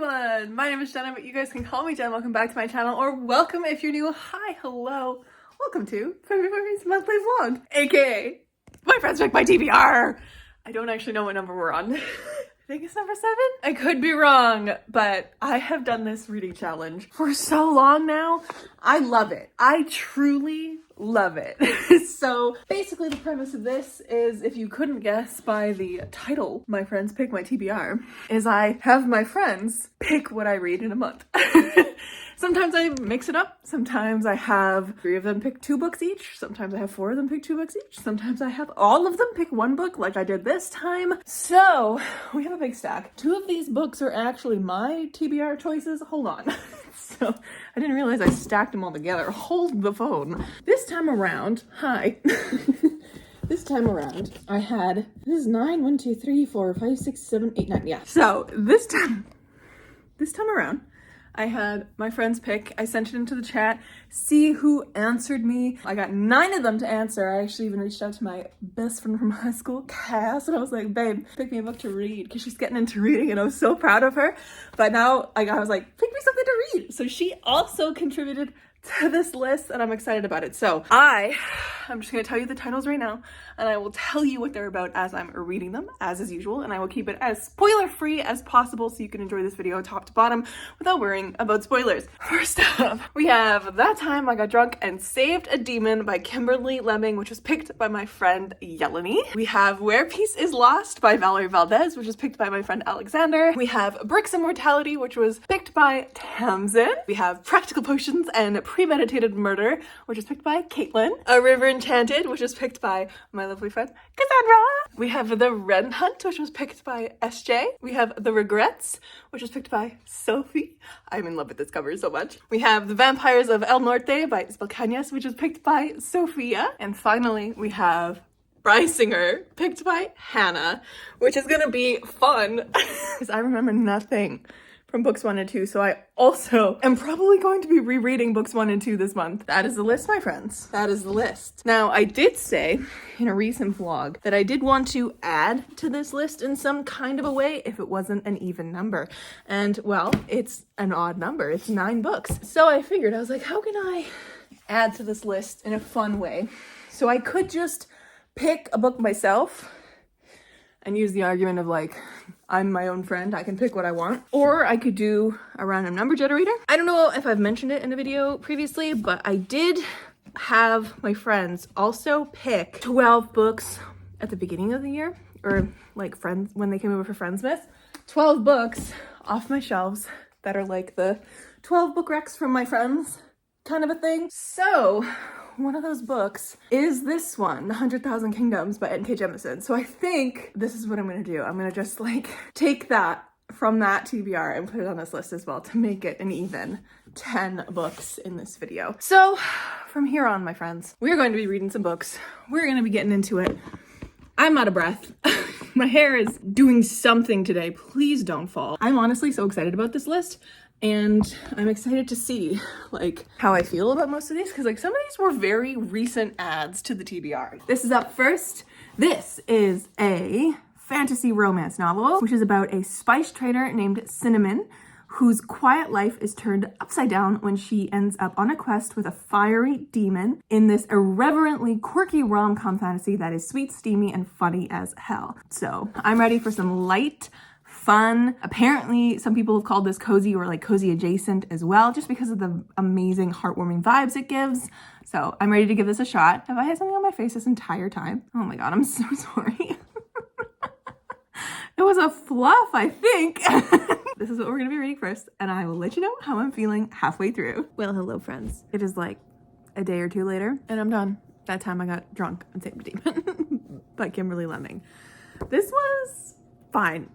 everyone! My name is Jenna, but you guys can call me Jen. Welcome back to my channel, or welcome if you're new. Hi, hello. Welcome to February's monthly vlog, aka My Friends Pick my TBR. I don't actually know what number we're on. I think it's number 7. I could be wrong, but I have done this reading challenge for so long now. I love it. I truly love it. So basically the premise of this is, if you couldn't guess by the title, My Friends Pick my TBR, is I have my friends pick what I read in a month. Sometimes I mix it up. Sometimes I have 3 of them pick 2 books each. Sometimes I have 4 of them pick 2 books each. Sometimes I have all of them pick 1 book like I did this time. So we have a big stack. 2 of these books are actually my TBR choices. Hold on. So I didn't realize I stacked them all together. Hold the phone. This time around, hi. This time around, I had, this is 9, 1, 2, 3, 4, 5, 6, 7, 8, 9. Yeah. So this time around, I had my friends pick. I sent it into the chat, see who answered me. I got 9 of them to answer. I actually even reached out to my best friend from high school, Cass, and I was like, babe, pick me a book to read, because she's getting into reading, and I was so proud of her. But now I was like, pick me something to read. So she also contributed to this list, and I'm excited about it. So I'm just going to tell you the titles right now, and I will tell you what they're about as I'm reading them, as is usual, and I will keep it as spoiler-free as possible so you can enjoy this video top to bottom without worrying about spoilers. First up, we have That Time I Got Drunk and Saved a Demon by Kimberly Lemming, which was picked by my friend Yeleni. We have Where Peace is Lost by Valerie Valdez, which was picked by my friend Alexander. We have Bricks and Mortality, which was picked by Tamsin. We have Practical Potions and Premeditated Murder, which is picked by Caitlin. A River Enchanted, which is picked by my lovely friend Cassandra. We have The Wren Hunt, which was picked by SJ. We have The Regrets, which was picked by Sophie. I'm in love with this cover so much. We have The Vampires of El Norte by Isabel Cañas, which is picked by Sophia. And finally, we have Brysinger, picked by Hannah, which is gonna be fun because I remember nothing from books 1 and 2, so I also am probably going to be rereading books 1 and 2 this month. That is the list, my friends. That is the list. Now, I did say in a recent vlog that I did want to add to this list in some kind of a way if it wasn't an even number. And, well, it's an odd number. It's 9 books. So I figured, I was like, how can I add to this list in a fun way? So I could just pick a book myself and use the argument of like, I'm my own friend, I can pick what I want. Or I could do a random number generator. I don't know if I've mentioned it in a video previously, but I did have my friends also pick 12 books at the beginning of the year, or like friends when they came over for Friendsmith. 12 books off my shelves that are like the 12 book recs from my friends kind of a thing. So one of those books is this one, The 100,000 Kingdoms by N.K. Jemisin. So I think this is what I'm gonna do. I'm gonna just like take that from that TBR and put it on this list as well to make it an even 10 books in this video. So from here on, my friends, we're going to be reading some books. We're gonna be getting into it. I'm out of breath. My hair is doing something today. Please don't fall. I'm honestly so excited about this list. And I'm excited to see like how I feel about most of these, because like some of these were very recent adds to the TBR. This is up first. This is a fantasy romance novel, which is about a spice trader named Cinnamon, whose quiet life is turned upside down when she ends up on a quest with a fiery demon in this irreverently quirky rom-com fantasy that is sweet, steamy, and funny as hell. So I'm ready for some light, fun. Apparently, some people have called this cozy or like cozy adjacent as well, just because of the amazing heartwarming vibes it gives. So I'm ready to give this a shot. Have I had something on my face this entire time? Oh my God, I'm so sorry. It was a fluff, I think. This is what we're gonna be reading first, and I will let you know how I'm feeling halfway through. Well, hello friends. It is like a day or 2 later, and I'm done. That Time I Got Drunk and Saved a Demon by Kimberly Lemming. This was fine.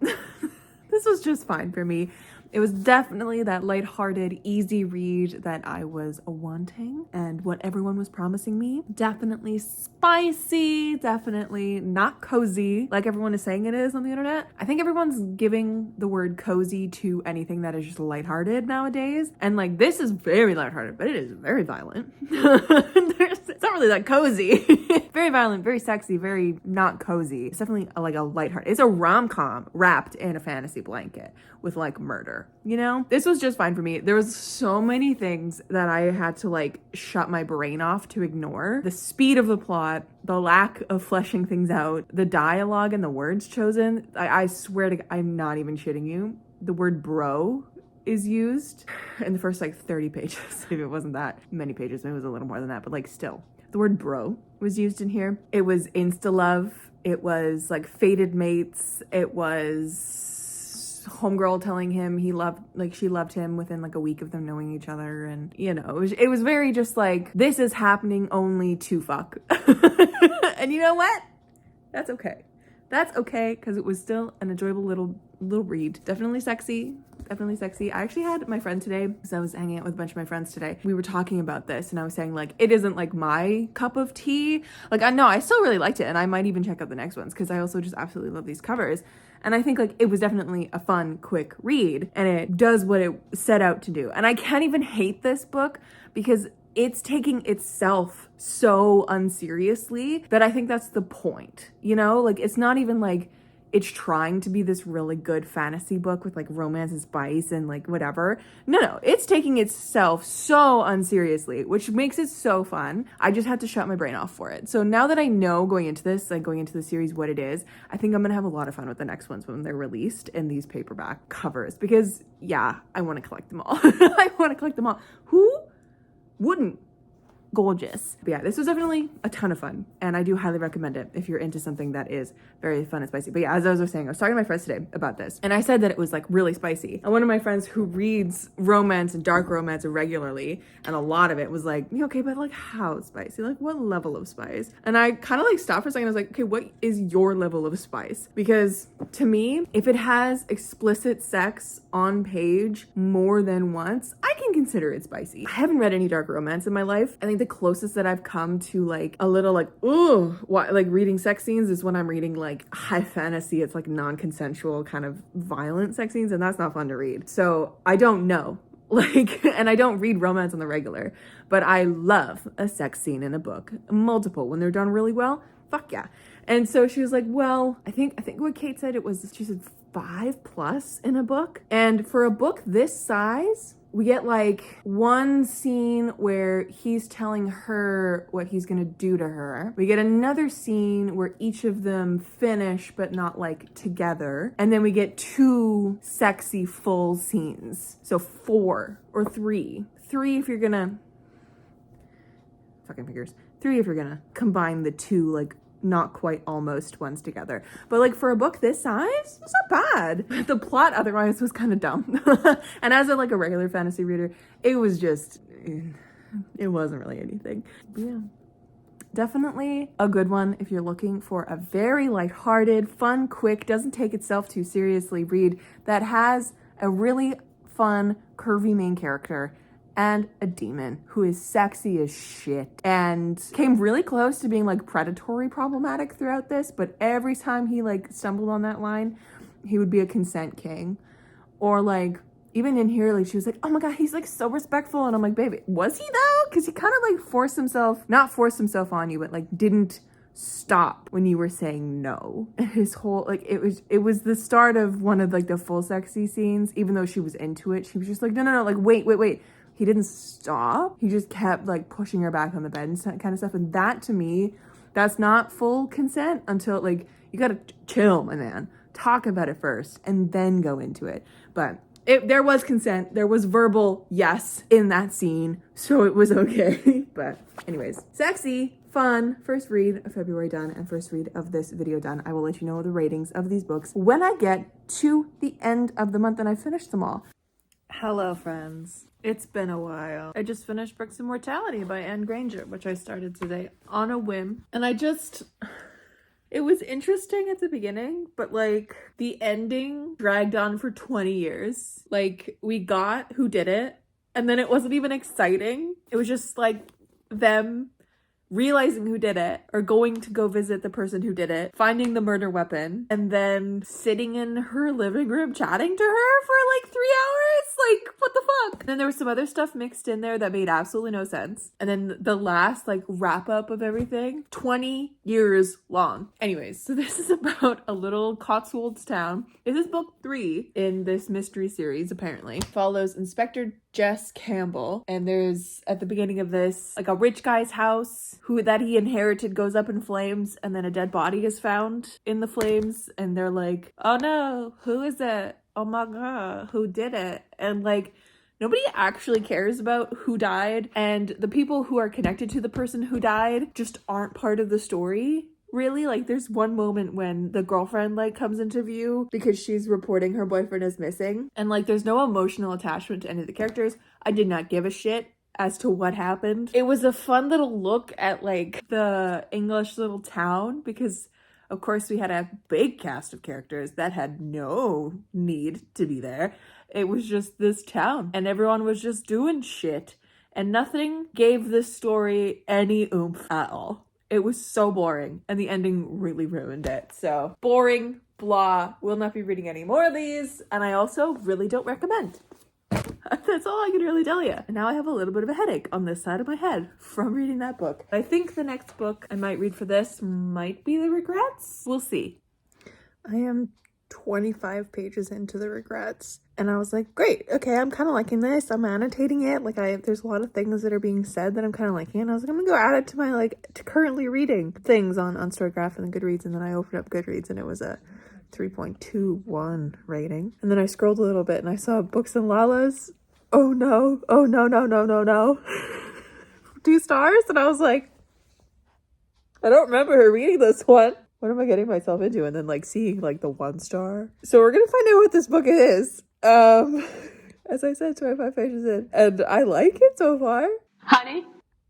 This was just fine for me. It was definitely that lighthearted, easy read that I was wanting and what everyone was promising me. Definitely spicy, definitely not cozy like everyone is saying it is on the internet. I think everyone's giving the word cozy to anything that is just lighthearted nowadays. And like, this is very lighthearted, but it is very violent. There's some really that cozy. Very violent, very sexy, very not cozy. It's definitely like a lighthearted. It's a rom-com wrapped in a fantasy blanket with like murder, you know? This was just fine for me. There was so many things that I had to like shut my brain off to ignore. The speed of the plot, the lack of fleshing things out, the dialogue and the words chosen. I swear to God, I'm not even shitting you. The word bro is used in the first like 30 pages. Maybe it wasn't that many pages, maybe it was a little more than that, but like still. The word bro was used in here. It was insta-love. It was like fated mates. It was homegirl telling him she loved him within like a week of them knowing each other. And you know, it was very just like, this is happening only to fuck. And you know what? That's okay. That's okay, because it was still an enjoyable little read. Definitely sexy. Definitely sexy. I actually had my friend today, because I was hanging out with a bunch of my friends today. We were talking about this and I was saying like, it isn't like my cup of tea. Like I know I still really liked it and I might even check out the next ones because I also just absolutely love these covers. And I think like it was definitely a fun, quick read and it does what it set out to do. And I can't even hate this book because it's taking itself so unseriously that I think that's the point, you know? Like it's not even like it's trying to be this really good fantasy book with like romance and spice and like whatever. No, it's taking itself so unseriously, which makes it so fun. I just had to shut my brain off for it. So now that I know going into this, like going into the series, what it is, I think I'm gonna have a lot of fun with the next ones when they're released in these paperback covers because yeah, I wanna collect them all. I wanna collect them all. Who wouldn't? Gorgeous. But yeah, this was definitely a ton of fun and I do highly recommend it if you're into something that is very fun and spicy. But yeah, as I was saying, I was talking to my friends today about this and I said that it was like really spicy. And one of my friends who reads romance and dark romance regularly, and a lot of it was like, okay, but like how spicy? Like what level of spice? And I kind of like stopped for a second. I was like, okay, what is your level of spice? Because to me, if it has explicit sex on page more than once, I can consider it spicy. I haven't read any dark romance in my life. I think the closest that I've come to like a little like, ooh, like reading sex scenes is when I'm reading like high fantasy. It's like non-consensual kind of violent sex scenes and that's not fun to read. So I don't know. Like, and I don't read romance on the regular, but I love a sex scene in a book. Multiple, when they're done really well, fuck yeah. And so she was like, well, I think what Kate said she said 5+ in a book. And for a book this size, we get like one scene where he's telling her what he's gonna do to her. We get another scene where each of them finish, but not like together. And then we get 2 sexy full scenes. So 4 or 3. 3 if you're gonna, fucking figures. 3 if you're gonna combine the 2 like not quite almost ones together. But like for a book this size, it's not bad. The plot otherwise was kind of dumb. And as a like a regular fantasy reader, it was just, it wasn't really anything. But yeah, definitely a good one if you're looking for a very lighthearted, fun, quick, doesn't take itself too seriously read that has a really fun, curvy main character and a demon who is sexy as shit and came really close to being like predatory problematic throughout this, but every time he like stumbled on that line, he would be a consent king. Or like even in here, like she was like, oh my god, he's like so respectful, and I'm like, baby, was he though? Because he kind of like not forced himself on you, but like didn't stop when you were saying no. His whole like it was the start of one of like the full sexy scenes. Even though she was into it, she was just like, no, like wait. He didn't stop. He just kept like pushing her back on the bed and kind of stuff. And that to me, that's not full consent until like, you gotta chill, my man. Talk about it first and then go into it. But there was consent. There was verbal yes in that scene. So it was okay. But anyways, sexy, fun, first read of February done and first read of this video done. I will let you know the ratings of these books when I get to the end of the month and I finish them all. Hello, friends. It's been a while. I just finished Bricks of Mortality by Anne Granger, which I started today on a whim. And it was interesting at the beginning, but like the ending dragged on for 20 years. Like we got who did it, and then it wasn't even exciting. It was just like them realizing who did it, or going to go visit the person who did it, finding the murder weapon, and then sitting in her living room chatting to her for like 3 hours. Like, what the fuck? And then there was some other stuff mixed in there that made absolutely no sense. And then the last like wrap up of everything, 20 years long. Anyways, so this is about a little Cotswolds town. This is book 3 in this mystery series, apparently. Follows Inspector Jess Campbell, and there's at the beginning of this like a rich guy's house that he inherited goes up in flames, and then a dead body is found in the flames, and they're like, oh no, who is it? Oh my god, who did it? And like nobody actually cares about who died, and the people who are connected to the person who died just aren't part of the story. Really, like there's one moment when the girlfriend like comes into view because she's reporting her boyfriend is missing, and like there's no emotional attachment to any of the characters. I did not give a shit as to what happened. It was a fun little look at like the English little town, because of course we had a big cast of characters that had no need to be there. It was just this town and everyone was just doing shit, and nothing gave this story any oomph at all. It was so boring, and the ending really ruined it. So boring, blah, will not be reading any more of these, and I also really don't recommend. That's all I can really tell you. And now I have a little bit of a headache on this side of my head from reading that book. I think the next book I might read for this might be The Regrets. We'll see. I am 25 pages into The Regrets, and I was like, great, okay, I'm kind of liking this. I'm annotating it. Like there's a lot of things that are being said that I'm kind of liking, and I was like, I'm gonna go add it to my like to currently reading things on Storygraph and Goodreads. And then I opened up Goodreads and it was a 3.21 rating. And then I scrolled a little bit and I saw Books and Lala's. Oh no, oh no, no, no, no, no. 2 stars, and I was like, I don't remember her reading this one. What am I getting myself into? And then like seeing like the 1 star. So we're gonna find out what this book is. As I said, 25 pages in, and I like it so far. Honey,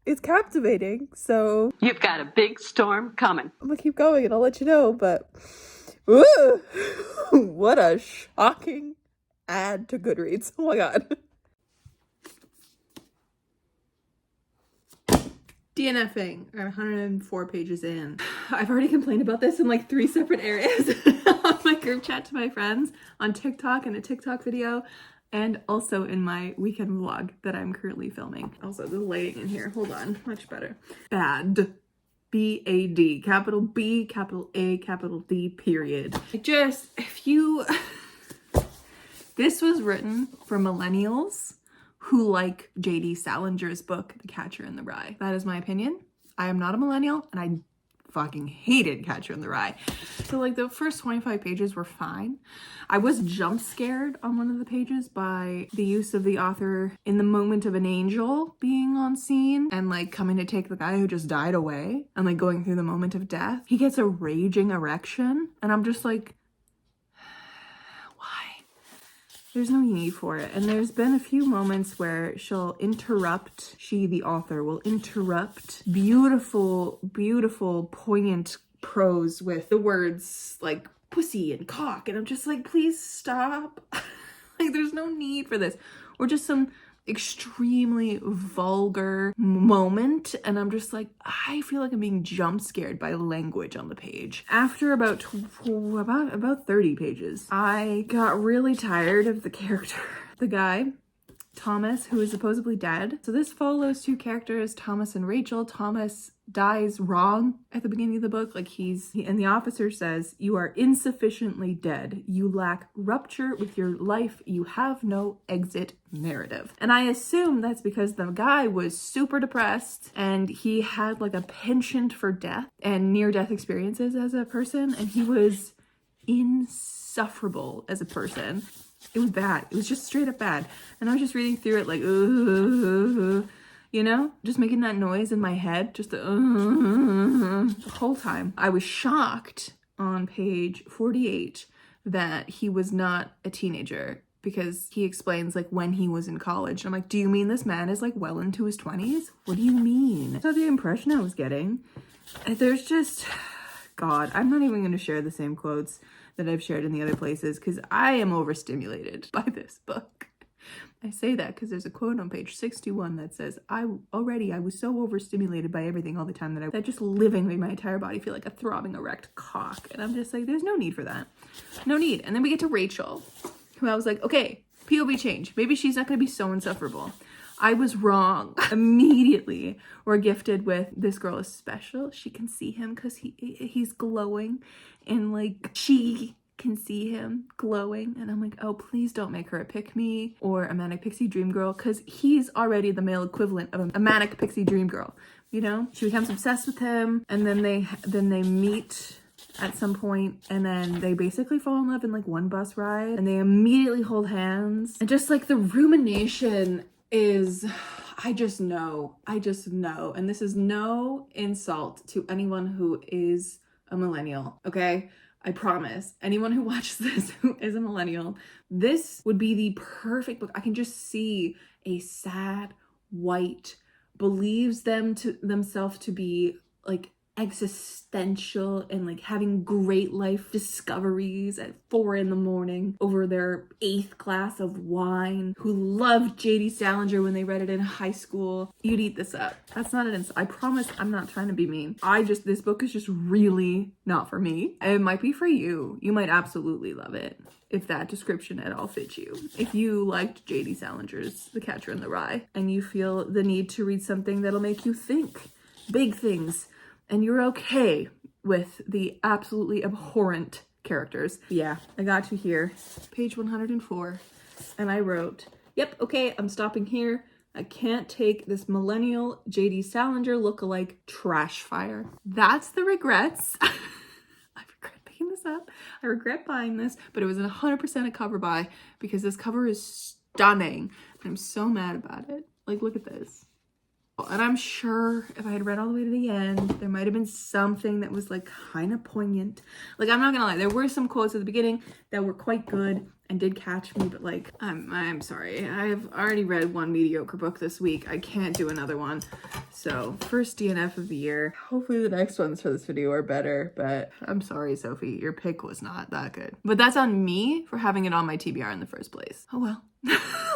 it's captivating, so you've got a big storm coming. I'm gonna keep going and I'll let you know, but ooh, what a shocking add to Goodreads. Oh my god. DNFing. I'm 104 pages in. I've already complained about this in like 3 separate areas on my group chat to my friends, on TikTok and a TikTok video, and also in my weekend vlog that I'm currently filming. Also, the lighting in here, hold on, much better. Bad. B-A-D, capital B, capital A, capital D, period. This was written for millennials who like J.D. Salinger's book, The Catcher in the Rye. That is my opinion. I am not a millennial, and I fucking hated Catcher in the Rye. So like the first 25 pages were fine. I was jump scared on one of the pages by the use of the author in the moment of an angel being on scene and like coming to take the guy who just died away and like going through the moment of death. He gets a raging erection, and I'm just like, there's no need for it. And there's been a few moments where the author will interrupt beautiful, beautiful, poignant prose with the words like pussy and cock. And I'm just like, please stop. Like, there's no need for this. Or just some extremely vulgar moment, and I'm just like, I feel like I'm being jump scared by language on the page. After about 30 pages, I got really tired of the character. The guy, Thomas, who is supposedly dead. So this follows 2 characters, Thomas and Rachel. Thomas dies wrong at the beginning of the book. Like and the officer says, you are insufficiently dead. You lack rupture with your life. You have no exit narrative. And I assume that's because the guy was super depressed and he had like a penchant for death and near-death experiences as a person. And he was insufferable as a person. It was bad. It was just straight up bad. And I was just reading through it like, you know, just making that noise in my head, just the whole time. I was shocked on page 48 that he was not a teenager, because he explains like when he was in college. And I'm like, do you mean this man is like well into his 20s? What do you mean? That's not the impression I was getting. There's just, God, I'm not even going to share the same quotes that I've shared in the other places because I am overstimulated by this book. I say that because there's a quote on page 61 that says, I was so overstimulated by everything all the time that just living made my entire body feel like a throbbing erect cock. And I'm just like, there's no need for that. No need. And then we get to Rachel, who I was like, okay, POV change. Maybe she's not going to be so insufferable. I was wrong. Immediately, we're gifted with this girl is special. She can see him because he's glowing, and like she can see him glowing, and I'm like, oh, please don't make her a pick-me or a manic pixie dream girl, because he's already the male equivalent of a manic pixie dream girl. You know, she becomes obsessed with him, and then they meet at some point, and then they basically fall in love in like one bus ride, and they immediately hold hands, and just like the rumination is, I just know, and this is no insult to anyone who is a millennial, okay? I promise, anyone who watches this who is a millennial, this would be the perfect book. I can just see a sad, white, believes themselves to be like existential and like having great life discoveries at 4 a.m. over their 8th glass of wine, who loved J.D. Salinger when they read it in high school. You'd eat this up. That's not an I promise I'm not trying to be mean. This book is just really not for me. It might be for you. You might absolutely love it if that description at all fits you. If you liked J.D. Salinger's The Catcher in the Rye and you feel the need to read something that'll make you think big things, and you're okay with the absolutely abhorrent characters. Yeah, I got to here, page 104, and I wrote, yep, okay, I'm stopping here. I can't take this millennial J.D. Salinger lookalike trash fire. That's the regrets. I regret picking this up. I regret buying this, but it was 100% a cover buy because this cover is stunning. I'm so mad about it. Like, look at this. And I'm sure if I had read all the way to the end, there might have been something that was like kind of poignant. Like, I'm not gonna lie, there were some quotes at the beginning that were quite good and did catch me, but like, I'm sorry. I've already read one mediocre book this week. I can't do another one. So, first DNF of the year. Hopefully the next ones for this video are better, but I'm sorry, Sophie, your pick was not that good. But that's on me for having it on my TBR in the first place. Oh well.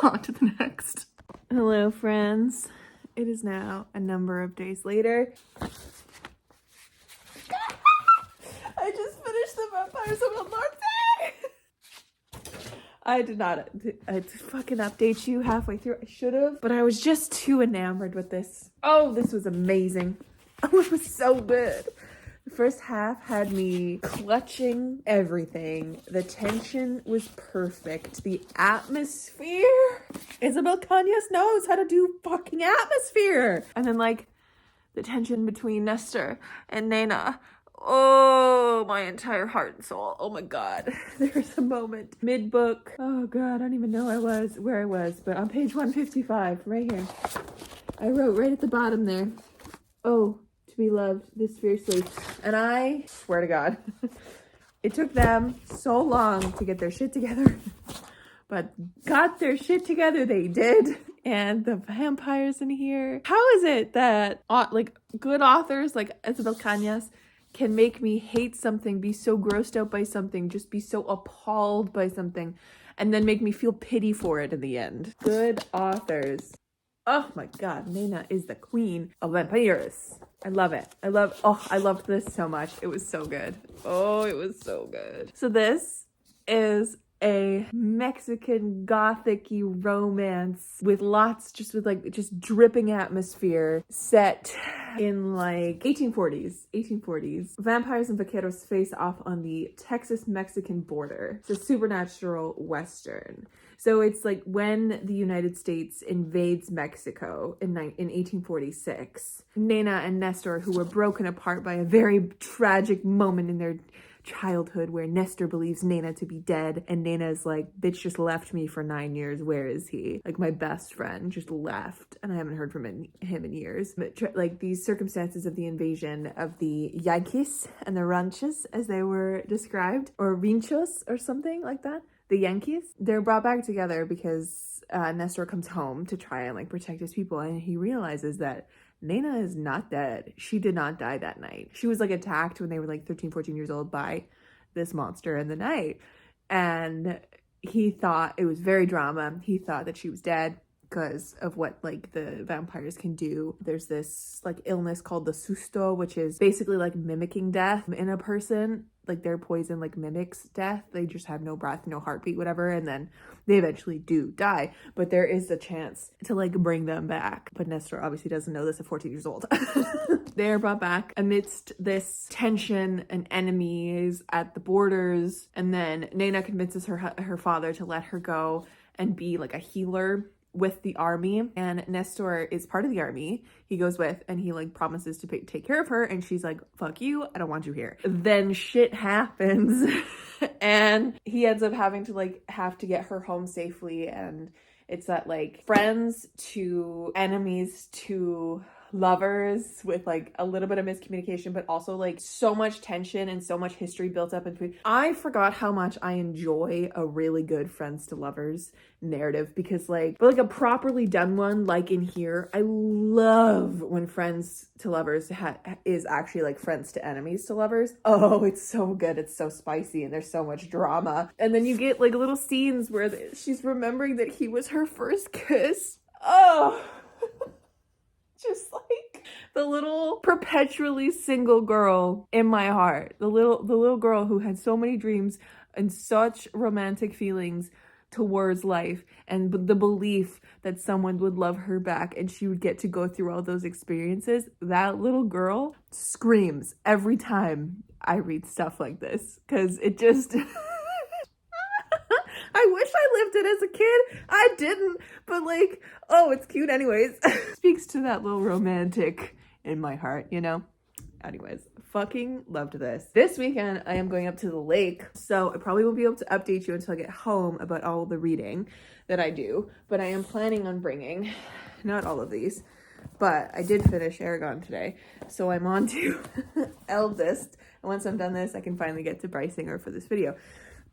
On to the next. Hello, friends. It is now a number of days later. I just finished the Vampires of the Norte. I did not fucking update you halfway through. I should have, but I was just too enamored with this. Oh, this was amazing. Oh, it was so good. The first half had me clutching everything. The tension was perfect. The atmosphere. Isabel Kanyas knows how to do fucking atmosphere. And then like the tension between Nestor and Nena. Oh, my entire heart and soul. Oh my God. There's a moment mid-book. Oh God, I don't even know where I was, but on page 155, right here. I wrote right at the bottom there. Oh, to be loved this fiercely. And I swear to God, it took them so long to get their shit together, but got their shit together, they did. And the vampires in here. How is it that like good authors like Isabel Cañas can make me hate something, be so grossed out by something, just be so appalled by something, and then make me feel pity for it in the end? Good authors. Oh my God, Nena is the queen of vampires. I love it. I loved this so much. It was so good. Oh, it was so good. So this is a Mexican gothic-y romance with just dripping atmosphere set in like 1840s. Vampires and vaqueros face off on the Texas-Mexican border. It's a supernatural Western. So it's like when the United States invades Mexico in 1846, Nena and Nestor, who were broken apart by a very tragic moment in their childhood where Nestor believes Nena to be dead, and Nena's like, bitch just left me for 9 years, where is he? Like, my best friend just left and I haven't heard from him in years. But like these circumstances of the invasion of the Yankees and the Ranchos, as they were described, or Rinchos or something like that, the Yankees, they're brought back together because Nestor comes home to try and like protect his people, and he realizes that Nena is not dead. She did not die that night. She was like attacked when they were like 13, 14 years old by this monster in the night. And he thought it was very drama. He thought that she was dead because of what like the vampires can do. There's this like illness called the susto, which is basically like mimicking death in a person, like their poison like mimics death. They just have no breath, no heartbeat, whatever, and then they eventually do die. But there is a chance to like bring them back. But Nestor obviously doesn't know this at 14 years old. They are brought back amidst this tension and enemies at the borders, and then Nena convinces her father to let her go and be like a healer with the army, and Nestor is part of the army. He goes with, and he like promises to take care of her, and she's like, fuck you, I don't want you here. Then shit happens and he ends up having to get her home safely, and it's that like friends to enemies to lovers with like a little bit of miscommunication, but also like so much tension and so much history built up in between. I forgot how much I enjoy a really good friends to lovers narrative, because like, but like a properly done one, like in here, I love when friends to lovers is actually like friends to enemies to lovers. Oh, it's so good. It's so spicy, and there's so much drama. And then you get like little scenes where she's remembering that he was her first kiss. Oh, just like the little perpetually single girl in my heart, the little girl who had so many dreams and such romantic feelings towards life, and the belief that someone would love her back and she would get to go through all those experiences. That little girl screams every time I read stuff like this, because it just I wish I lived it as a kid. I didn't, but like, oh, it's cute anyways. Speaks to that little romantic in my heart, you know? Anyways, fucking loved this. This weekend, I am going up to the lake, so I probably won't be able to update you until I get home about all the reading that I do, but I am planning on bringing, not all of these, but I did finish Aragon today, so I'm on to Eldest, and once I'm done this, I can finally get to Brysinger for this video.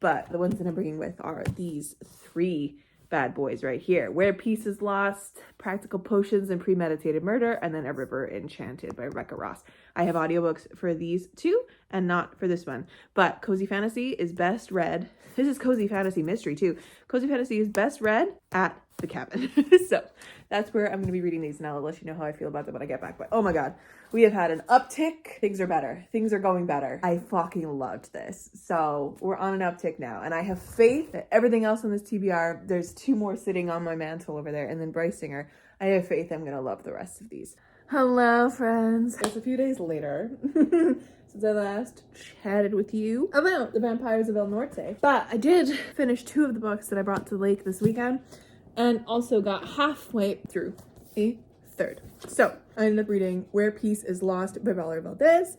But the ones that I'm bringing with are these 3 bad boys right here. Where Peace is Lost, Practical Potions and Premeditated Murder, and then A River Enchanted by Rebecca Ross. I have audiobooks for these 2 and not for this one. But Cozy Fantasy is best read. This is Cozy Fantasy Mystery too. Cozy Fantasy is best read at the cabin. So that's where I'm going to be reading these, and I'll let you know how I feel about them when I get back. But oh my god, we have had an uptick. Things are better. Things are going better. I fucking loved this. So we're on an uptick now, and I have faith that everything else on this TBR, there's 2 more sitting on my mantle over there, and then Brysinger, I have faith I'm going to love the rest of these. Hello, friends. It's a few days later since I last chatted with you about the Vampires of El Norte. But I did finish 2 of the books that I brought to the lake this weekend, and also got halfway through a 3rd. So I ended up reading Where Peace is Lost by Valerie Valdez,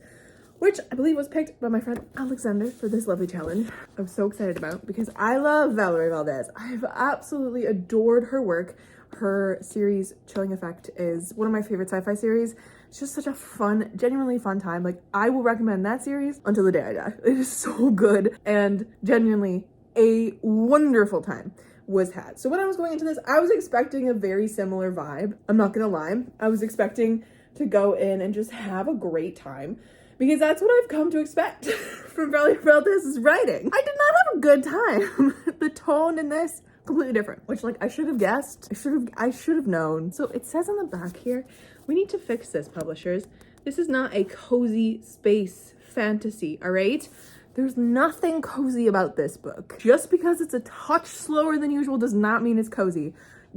which I believe was picked by my friend Alexander for this lovely challenge. I'm so excited about, because I love Valerie Valdez. I've absolutely adored her work. Her series Chilling Effect is one of my favorite sci-fi series. It's just such a fun, genuinely fun time. Like, I will recommend that series until the day I die. It is so good, and genuinely a wonderful time was had. So when I was going into this, I was expecting a very similar vibe. I'm not gonna lie. I was expecting to go in and just have a great time, because that's what I've come to expect from Valerie Valdez's writing. I did not have a good time. The tone in this, completely different, which like I should have guessed. I should have known. So it says on the back here, we need to fix this, publishers. This is not a cozy space fantasy, all right? There's nothing cozy about this book. Just because it's a touch slower than usual does not mean it's cozy.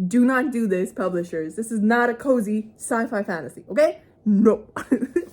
Do not do this, publishers. This is not a cozy sci-fi fantasy, okay? No.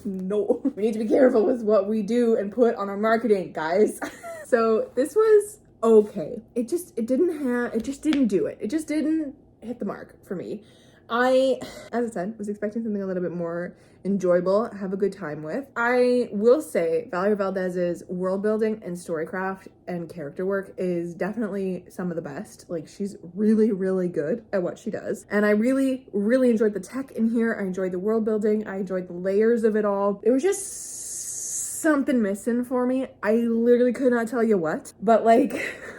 No. We need to be careful with what we do and put on our marketing, guys. So this was okay. It just didn't do it. It just didn't hit the mark for me. I, as I said, was expecting something a little bit more enjoyable, have a good time with. I will say Valerie Valdez's world building and storycraft and character work is definitely some of the best. Like, she's really, really good at what she does. And I really, really enjoyed the tech in here. I enjoyed the world building. I enjoyed the layers of it all. It was just something missing for me. I literally could not tell you what, but like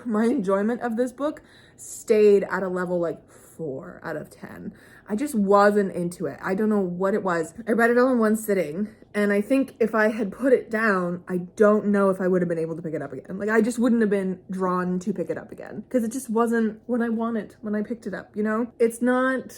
my enjoyment of this book stayed at a level like 4 out of 10. I just wasn't into it. I don't know what it was. I read it all in one sitting, and I think if I had put it down, I don't know if I would have been able to pick it up again. Like, I just wouldn't have been drawn to pick it up again, because it just wasn't what I wanted when I picked it up, you know? It's not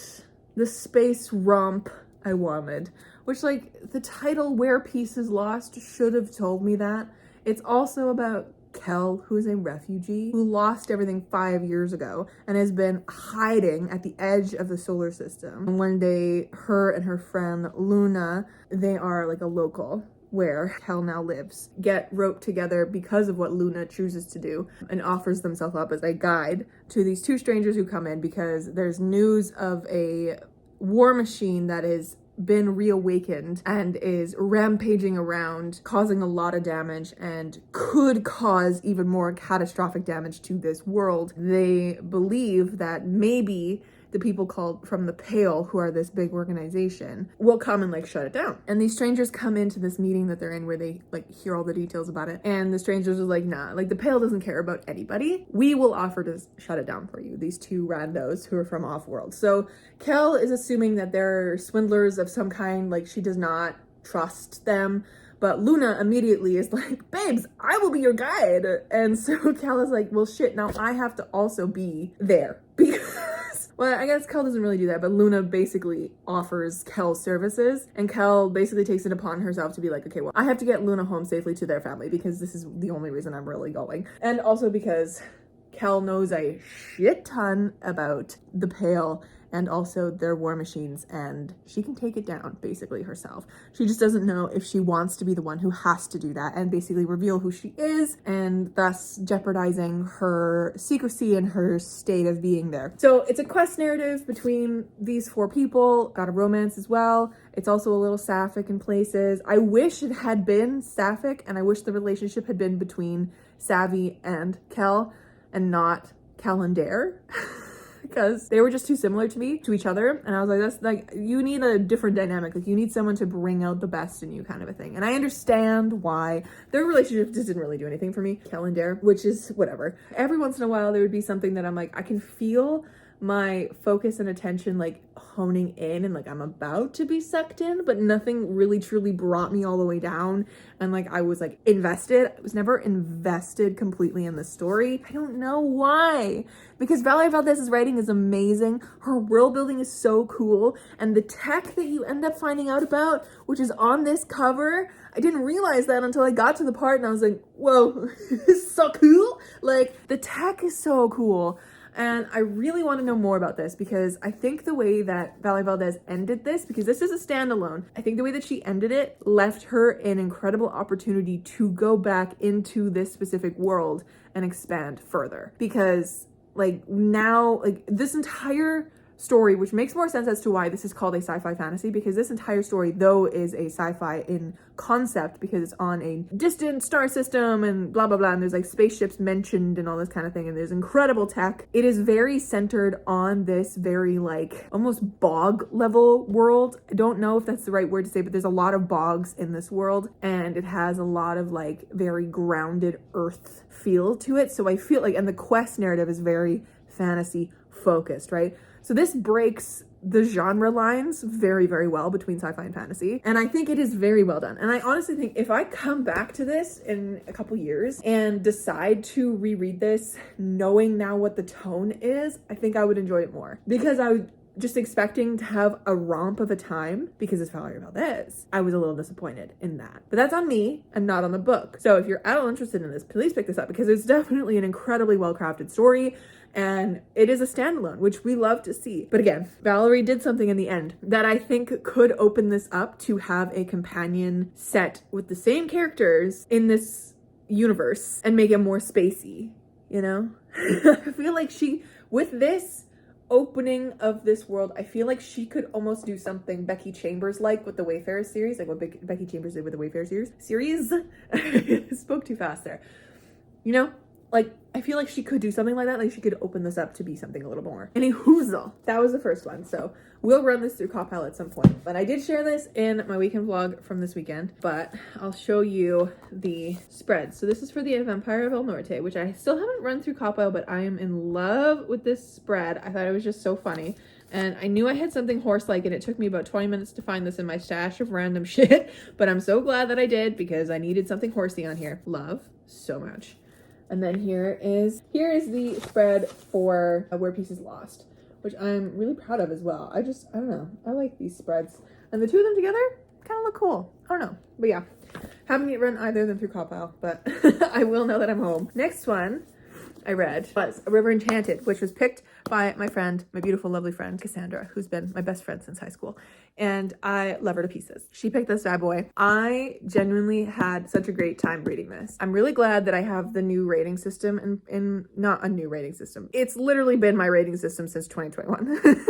the space romp I wanted, which, like, the title Where Peace is Lost should have told me that. It's also about Kel, who is a refugee who lost everything 5 years ago and has been hiding at the edge of the solar system. And one day, her and her friend Luna, they are like a local where Kel now lives, get roped together because of what Luna chooses to do and offers themselves up as a guide to these two strangers who come in because there's news of a war machine that is been reawakened and is rampaging around, causing a lot of damage and could cause even more catastrophic damage to this world. They believe that maybe the people called from the Pale, who are this big organization, will come and like shut it down. And these strangers come into this meeting that they're in where they like hear all the details about it. And the strangers are like, nah, like the Pale doesn't care about anybody. We will offer to shut it down for you. These two randos who are from off-world. So Kel is assuming that they're swindlers of some kind, like she does not trust them. But Luna immediately is like, babes, I will be your guide. And so Kel is like, well, shit, now I have to also be there. Because, well, I guess Kel doesn't really do that, but Luna basically offers Kel services. And Kel basically takes it upon herself to be like, okay, well, I have to get Luna home safely to their family because this is the only reason I'm really going. And also because Kel knows a shit ton about the Pale and also their war machines, and she can take it down basically herself. She just doesn't know if she wants to be the one who has to do that and basically reveal who she is, and thus jeopardizing her secrecy and her state of being there. So it's a quest narrative between these four people, got a romance as well. It's also a little sapphic in places. I wish it had been sapphic, and I wish the relationship had been between Savvy and Kel and not Kel and Dare. Because they were just too similar to me, to each other. And I was like, that's like, you need a different dynamic. Like you need someone to bring out the best in you kind of a thing. And I understand why their relationship just didn't really do anything for me, Kel and Dare, which is whatever. Every once in a while, there would be something that I'm like, I can feel my focus and attention like honing in and like I'm about to be sucked in, but nothing really truly brought me all the way down. And like I was like invested. I was never invested completely in the story. I don't know why. Because Valerie Valdez's writing is amazing. Her world building is so cool. And the tech that you end up finding out about, which is on this cover, I didn't realize that until I got to the part and I was like, whoa, this is so cool. Like the tech is so cool. And I really want to know more about this because I think the way that Valerie Valdez ended this, because this is a standalone, I think the way that she ended it left her an incredible opportunity to go back into this specific world and expand further. Because like now, like this entire story, which makes more sense as to why this is called a sci-fi fantasy, because this entire story though is a sci-fi in concept because it's on a distant star system and blah blah blah, and there's like spaceships mentioned and all this kind of thing, and there's incredible tech. It is very centered on this very like almost bog level world. I don't know if that's the right word to say, but there's a lot of bogs in this world and it has a lot of like very grounded earth feel to it. So I feel like, and the quest narrative is very fantasy focused, right? So this breaks the genre lines very, very well between sci-fi and fantasy. And I think it is very well done. And I honestly think if I come back to this in a couple years and decide to reread this, knowing now what the tone is, I think I would enjoy it more. Because I was just expecting to have a romp of a time because it's Valerie Valdez. I was a little disappointed in that. But that's on me and not on the book. So if you're at all interested in this, please pick this up because it's definitely an incredibly well-crafted story. And it is a standalone, which we love to see. But again, Valerie did something in the end that I think could open this up to have a companion set with the same characters in this universe and make it more spacey, you know? I feel like with this opening of this world, I feel like she could almost do something Becky Chambers-like with the Wayfarer series, like what Becky Chambers did with the Wayfarer series. Spoke too fast there. You know? Like, I feel like she could do something like that. Like, she could open this up to be something a little more. Anywhoozle, that was the first one. So, we'll run this through Copile at some point. But I did share this in my weekend vlog from this weekend. But I'll show you the spread. So, this is for the Vampire of El Norte, which I still haven't run through Copile, but I am in love with this spread. I thought it was just so funny. And I knew I had something horse-like, and it took me about 20 minutes to find this in my stash of random shit. But I'm so glad that I did, because I needed something horsey on here. Love so much. And then here is the spread for Where Peace is Lost, which I'm really proud of as well. I don't know. I like these spreads. And the two of them together, kind of look cool. I don't know. But yeah, haven't yet read either of them through Copile, but I will know that I'm home. Next one I read was A River Enchanted, which was picked by my friend, my beautiful, lovely friend, Cassandra, who's been my best friend since high school. And I love her to pieces. She picked this bad boy. I genuinely had such a great time reading this. I'm really glad that I have the new rating system in not a new rating system. It's literally been my rating system since 2021.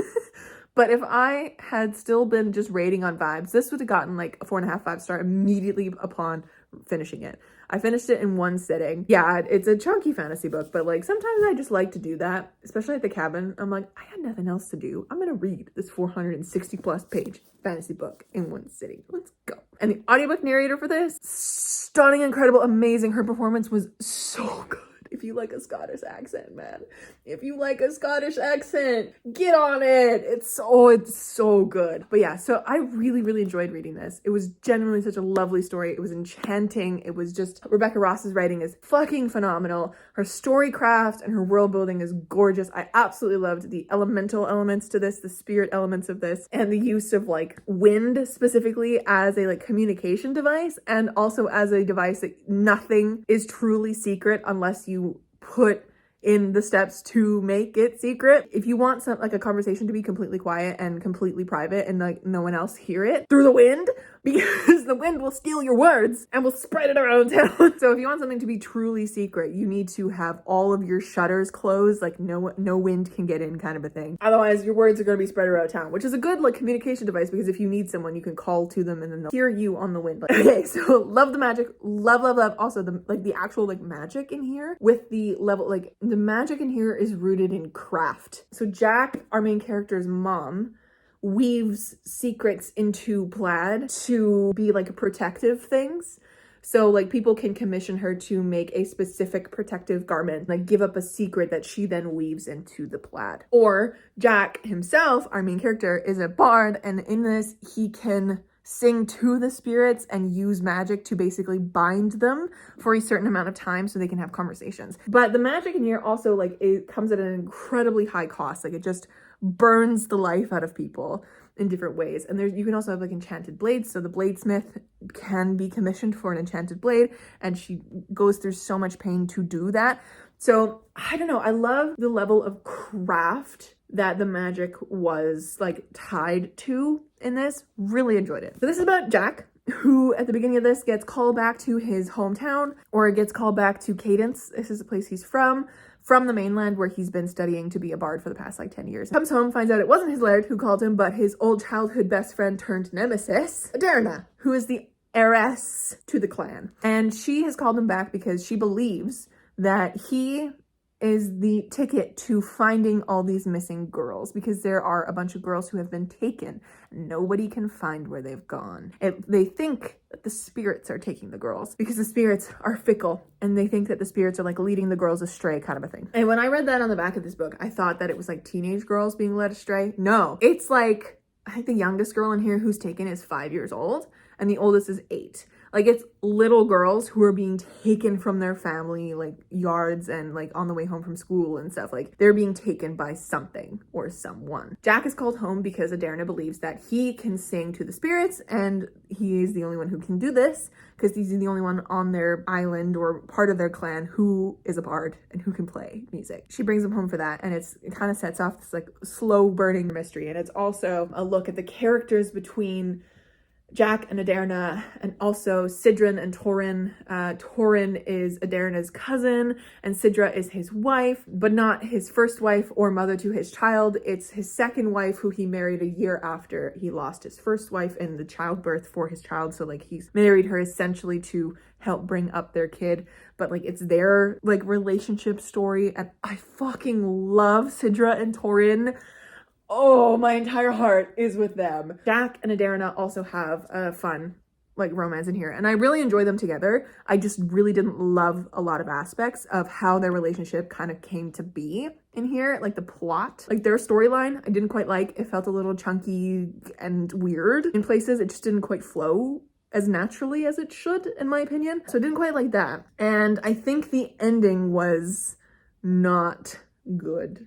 But if I had still been just rating on vibes, this would have gotten like a 4.5, 5-star immediately upon finishing it. I finished it in one sitting. Yeah, it's a chunky fantasy book, but like sometimes I just like to do that, especially at the cabin. I'm like, I had nothing else to do. I'm gonna read this 460 plus page fantasy book in one sitting. Let's go. And the audiobook narrator for this, stunning, incredible, amazing. Her performance was so good. If you like a Scottish accent, man. If you like a Scottish accent, get on it. It's so good. But yeah, so I really, really enjoyed reading this. It was genuinely such a lovely story. It was enchanting. It was just, Rebecca Ross's writing is fucking phenomenal. Her story craft and her world building is gorgeous. I absolutely loved the elemental elements to this, the spirit elements of this, and the use of like wind specifically as a like communication device, and also as a device that nothing is truly secret unless you put in the steps to make it secret. If you want some like a conversation to be completely quiet and completely private and like no one else hear it through the wind, because the wind will steal your words and will spread it around town. So if you want something to be truly secret, you need to have all of your shutters closed, like no wind can get in kind of a thing. Otherwise your words are going to be spread around town, which is a good like communication device, because if you need someone, you can call to them and then they'll hear you on the wind. Okay, so love the magic, love. Also the actual like magic in here with the level, like the magic in here is rooted in craft. So Jack, our main character's mom, weaves secrets into plaid to be like protective things. So like people can commission her to make a specific protective garment, like give up a secret that she then weaves into the plaid. Or Jack himself, our main character, is a bard, and in this he can sing to the spirits and use magic to basically bind them for a certain amount of time so they can have conversations. But the magic in here also, like, it comes at an incredibly high cost. Like, it just burns the life out of people in different ways. And you can also have like enchanted blades. So the bladesmith can be commissioned for an enchanted blade, and she goes through so much pain to do that. So I don't know, I love the level of craft that the magic was like tied to in this. Really enjoyed it. So this is about Jack, who at the beginning of this gets called back to his hometown, or gets called back to Cadence. This is the place he's from the mainland, where he's been studying to be a bard for the past like 10 years. Comes home, finds out it wasn't his laird who called him, but his old childhood best friend turned nemesis, Adarna, who is the heiress to the clan. And she has called him back because she believes that he is the ticket to finding all these missing girls, because there are a bunch of girls who have been taken. Nobody can find where they've gone. They think that the spirits are taking the girls, because the spirits are fickle, and they think that the spirits are like leading the girls astray, kind of a thing. And when I read that on the back of this book, I thought that it was like teenage girls being led astray. No, it's like, I think the youngest girl in here who's taken is 5 years old, and the oldest is 8. Like, it's little girls who are being taken from their family, like, yards and, like, on the way home from school and stuff. Like, they're being taken by something or someone. Jack is called home because Adarna believes that he can sing to the spirits, and he is the only one who can do this, because he's the only one on their island or part of their clan who is a bard and who can play music. She brings him home for that, and it kind of sets off this, like, slow-burning mystery. And it's also a look at the characters between Jack and Adarna, and also Sidran and Torin. Torin is Adarna's cousin, and Sidra is his wife, but not his first wife or mother to his child. It's his second wife, who he married a year after he lost his first wife in the childbirth for his child. So like, he's married her essentially to help bring up their kid, but like, it's their like relationship story. And I fucking love Sidra and Torin. Oh, my entire heart is with them. Jack and Adarna also have a fun, like, romance in here, and I really enjoy them together. I just really didn't love a lot of aspects of how their relationship kind of came to be in here. Like, the plot, like, their storyline, I didn't quite like. It felt a little chunky and weird in places. It just didn't quite flow as naturally as it should, in my opinion. So I didn't quite like that. And I think the ending was not good.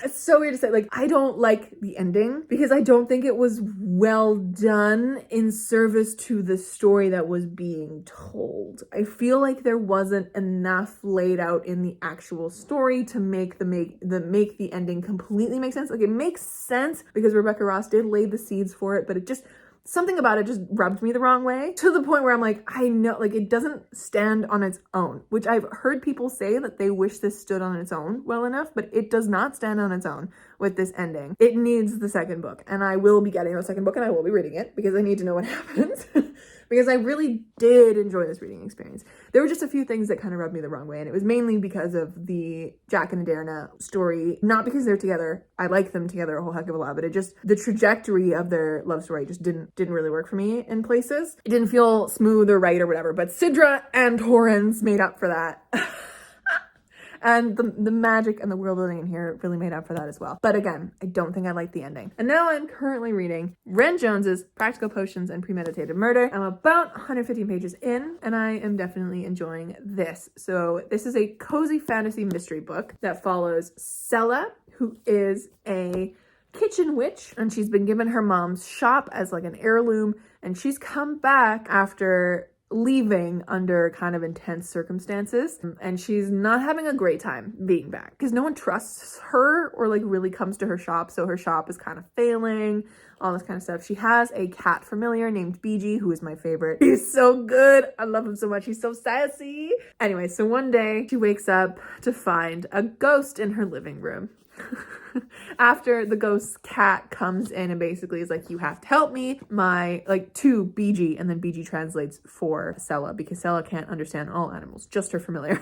It's so weird to say. Like, I don't like the ending because I don't think it was well done in service to the story that was being told. I feel like there wasn't enough laid out in the actual story to make the ending completely make sense. Like, it makes sense because Rebecca Ross did lay the seeds for it, but it just, something about it just rubbed me the wrong way to the point where I'm like, I know, like, it doesn't stand on its own, which I've heard people say that they wish this stood on its own well enough, but it does not stand on its own with this ending. It needs the second book, and I will be getting the second book and I will be reading it because I need to know what happens. Because I really did enjoy this reading experience. There were just a few things that kind of rubbed me the wrong way, and it was mainly because of the Jack and Adarna story. Not because they're together. I like them together a whole heck of a lot, but it just, the trajectory of their love story just didn't really work for me in places. It didn't feel smooth or right or whatever, but Sidra and Torrens made up for that. And the magic and the world building in here really made up for that as well. But again, I don't think I like the ending. And now I'm currently reading Ren Jones's Practical Potions and Premeditated Murder. I'm about 115 pages in, and I am definitely enjoying this. So this is a cozy fantasy mystery book that follows Sella, who is a kitchen witch, and she's been given her mom's shop as like an heirloom, and she's come back after leaving under kind of intense circumstances, and she's not having a great time being back because no one trusts her or like really comes to her shop, so her shop is kind of failing, all this kind of stuff. She has a cat familiar named BG, who is my favorite. He's so good. I love him so much. He's so sassy. Anyway, so one day she wakes up to find a ghost in her living room. After the ghost cat comes in and basically is like, you have to help me, to BG, and then BG translates for Sella because Sella can't understand all animals, just her familiar.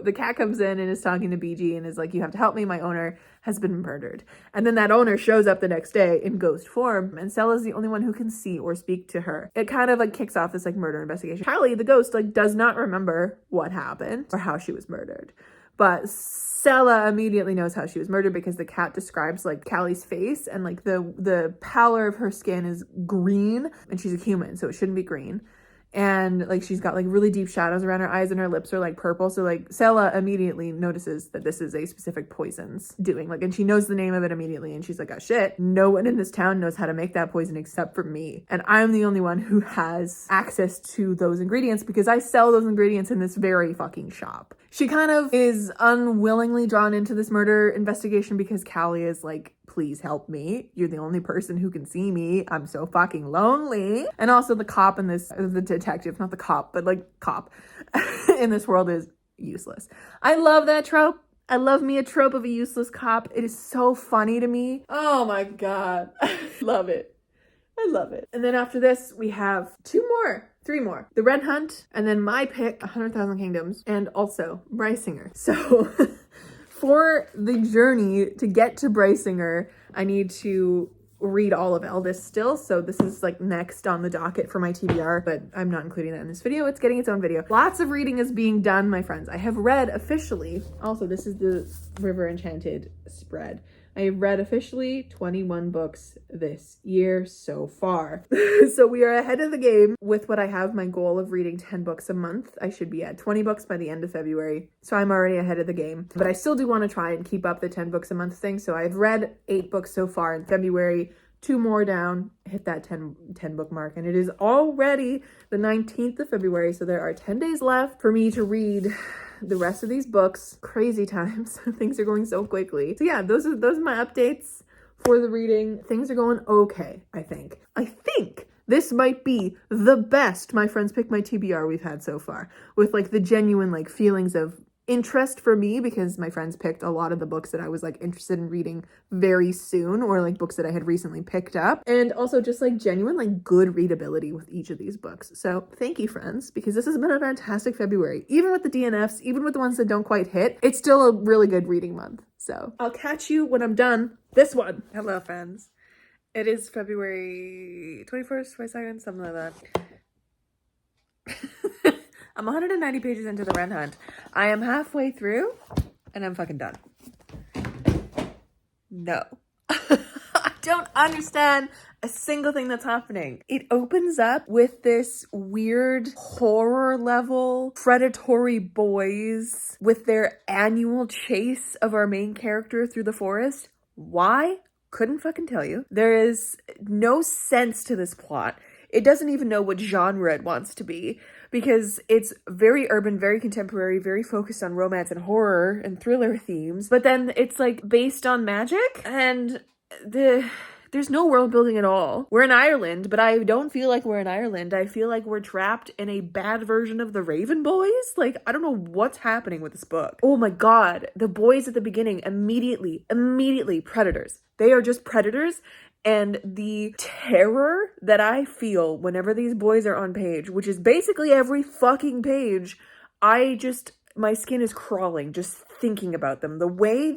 The cat comes in and is talking to BG and is like, you have to help me, my owner has been murdered. And then that owner shows up the next day in ghost form, and Sella's the only one who can see or speak to her. It kind of like kicks off this like murder investigation. Callie, the ghost, like does not remember what happened or how she was murdered. But Sella immediately knows how she was murdered because the cat describes like Callie's face, and like the pallor of her skin is green, and she's a human, so it shouldn't be green. And like she's got like really deep shadows around her eyes, and her lips are like purple. So like Sella immediately notices that this is a specific poison's doing, like, and she knows the name of it immediately, and she's like, oh shit, no one in this town knows how to make that poison except for me, and I'm the only one who has access to those ingredients because I sell those ingredients in this very fucking shop. She kind of is unwillingly drawn into this murder investigation because Callie is like, please help me. You're the only person who can see me. I'm so fucking lonely. And also the cop in this, the detective, not the cop, but like cop in this world is useless. I love that trope. I love me a trope of a useless cop. It is so funny to me. Oh my God. I love it. I love it. And then after this, we have three more. The Red Hunt, and then my pick, 100,000 Kingdoms, and also Brysinger. So for the journey to get to Brysinger, I need to read all of Eldest still. So this is like next on the docket for my TBR, but I'm not including that in this video. It's getting its own video. Lots of reading is being done, my friends. I have read officially, also this is the River Enchanted spread. I have read officially 21 books this year so far. So we are ahead of the game with what I have my goal of reading 10 books a month. I should be at 20 books by the end of February. So I'm already ahead of the game, but I still do want to try and keep up the 10 books a month thing. So I've read 8 books so far in February, 2 more down, hit that 10 book mark. And it is already the 19th of February. So there are 10 days left for me to read the rest of these books. Crazy times. Things are going so quickly. So yeah, those are my updates for the reading. Things are going okay, I think. I think this might be the best My Friends Pick My TBR we've had so far, with like the genuine like feelings of interest for me, because my friends picked a lot of the books that I was like interested in reading very soon, or like books that I had recently picked up, and also just like genuine like good readability with each of these books. So thank you, friends, because this has been a fantastic February. Even with the DNFs, even with the ones that don't quite hit, it's still a really good reading month. So I'll catch you when I'm done this one. Hello, friends. It is February 21st, 22nd, something like that. I'm 190 pages into the Ren Hunt. I am halfway through and I'm fucking done. No. I don't understand a single thing that's happening. It opens up with this weird horror level predatory boys with their annual chase of our main character through the forest. Why? Couldn't fucking tell you. There is no sense to this plot. It doesn't even know what genre it wants to be because it's very urban, very contemporary, very focused on romance and horror and thriller themes. But then it's like based on magic and there's no world building at all. We're in Ireland, but I don't feel like we're in Ireland. I feel like we're trapped in a bad version of the Raven Boys. Like, I don't know what's happening with this book. Oh my God. The boys at the beginning, immediately predators. They are just predators. And the terror that I feel whenever these boys are on page, which is basically every fucking page, my skin is crawling just thinking about them. Why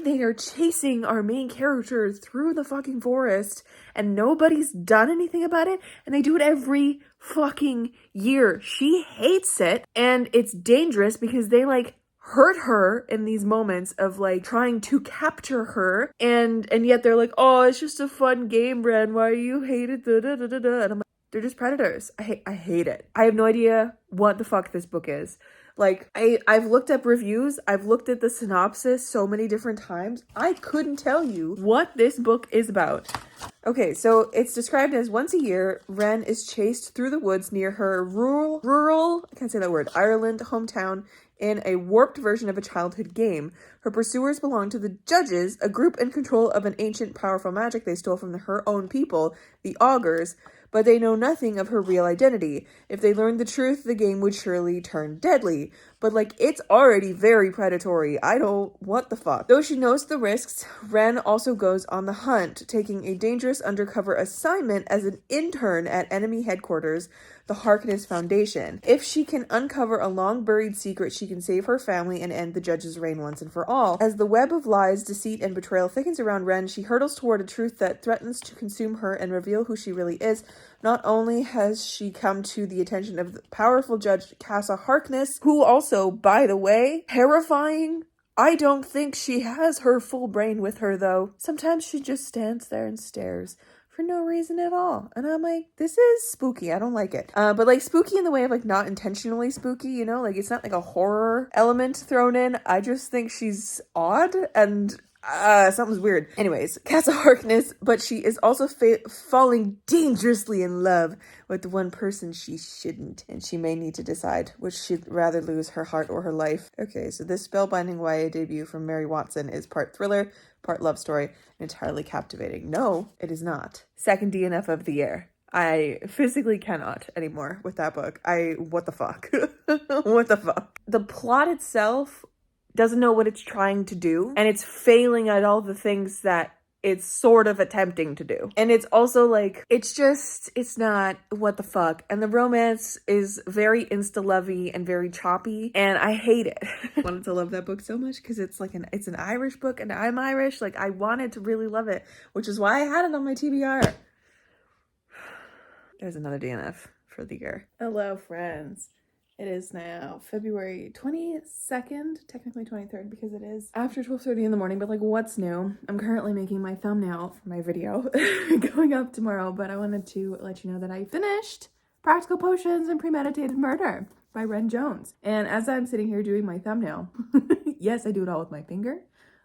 they are chasing our main characters through the fucking forest and nobody's done anything about it. And they do it every fucking year. She hates it and it's dangerous because they like hurt her in these moments of like trying to capture her and yet they're like, oh, it's just a fun game, Bren. Why you hate it? Da, da, da, da, da. And I'm like, they're just predators. I hate it. I have no idea what the fuck this book is. Like, I've looked up reviews. I've looked at the synopsis so many different times. I couldn't tell you what this book is about. Okay, so it's described as once a year, Wren is chased through the woods near her rural, I can't say that word, Ireland hometown in a warped version of a childhood game. Her pursuers belong to the Judges, a group in control of an ancient, powerful magic they stole from her own people, the Augurs, but they know nothing of her real identity. If they learned the truth, the game would surely turn deadly. But, like, it's already very predatory. What the fuck? Though she knows the risks, Wren also goes on the hunt, taking a dangerous undercover assignment as an intern at enemy headquarters, the Harkness Foundation. If she can uncover a long-buried secret, she can save her family and end the Judge's reign once and for all. As the web of lies, deceit, and betrayal thickens around Wren, she hurtles toward a truth that threatens to consume her and reveal who she really is. Not only has she come to the attention of the powerful Judge Casa Harkness, who also, by the way, terrifying. I don't think she has her full brain with her, though. Sometimes she just stands there and stares for no reason at all. And I'm like, this is spooky. I don't like it. But like spooky in the way of like not intentionally spooky, you know? Like it's not like a horror element thrown in. I just think she's odd and something's weird. Anyways, Casa Harkness, but she is also falling dangerously in love with the one person she shouldn't, and she may need to decide which she'd rather lose, her heart or her life. Okay, so this spellbinding YA debut from Mary Watson is part thriller, part love story, and entirely captivating. No, it is not. Second DNF of the year. I physically cannot anymore with that book. What the fuck? What the fuck? The plot itself doesn't know what it's trying to do, and it's failing at all the things that it's sort of attempting to do. And it's also like, it's not what the fuck. And the romance is very insta-lovey and very choppy, and I hate it. I wanted to love that book so much because it's an Irish book, and I'm Irish. Like, I wanted to really love it, which is why I had it on my TBR. There's another DNF for the year. Hello, friends. It is now February 22nd, technically 23rd because it is after 12:30 in the morning, but like what's new? I'm currently making my thumbnail for my video going up tomorrow, but I wanted to let you know that I finished Practical Potions and Premeditated Murder by Ren Jones. And as I'm sitting here doing my thumbnail, yes, I do it all with my finger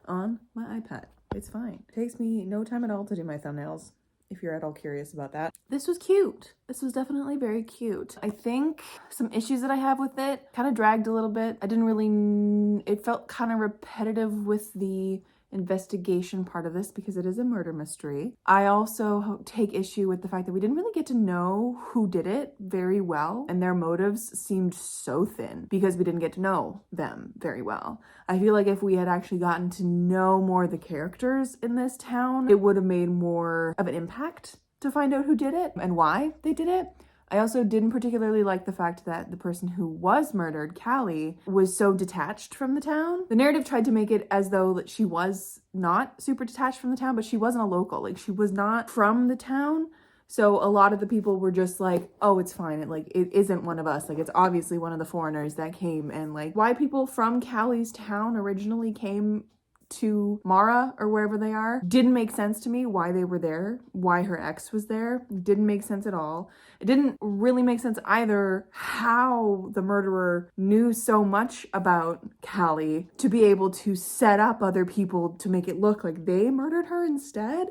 on my iPad. It's fine. It takes me no time at all to do my thumbnails, if you're at all curious about that. This was cute. This was definitely very cute. I think some issues that I have with it kind of dragged a little bit. It felt kind of repetitive with the investigation part of this because it is a murder mystery. I also take issue with the fact that we didn't really get to know who did it very well, and their motives seemed so thin because we didn't get to know them very well. I feel like if we had actually gotten to know more of the characters in this town, it would have made more of an impact to find out who did it and why they did it. I also didn't particularly like the fact that the person who was murdered, Callie, was so detached from the town. The narrative tried to make it as though that she was not super detached from the town, but she wasn't a local. Like, she was not from the town. So a lot of the people were just like, oh, it's fine. It isn't one of us. Like, it's obviously one of the foreigners that came. And like, why people from Callie's town originally came to Mara or wherever they are. Didn't make sense to me why they were there, why her ex was there. Didn't make sense at all. It didn't really make sense either how the murderer knew so much about Callie to be able to set up other people to make it look like they murdered her instead.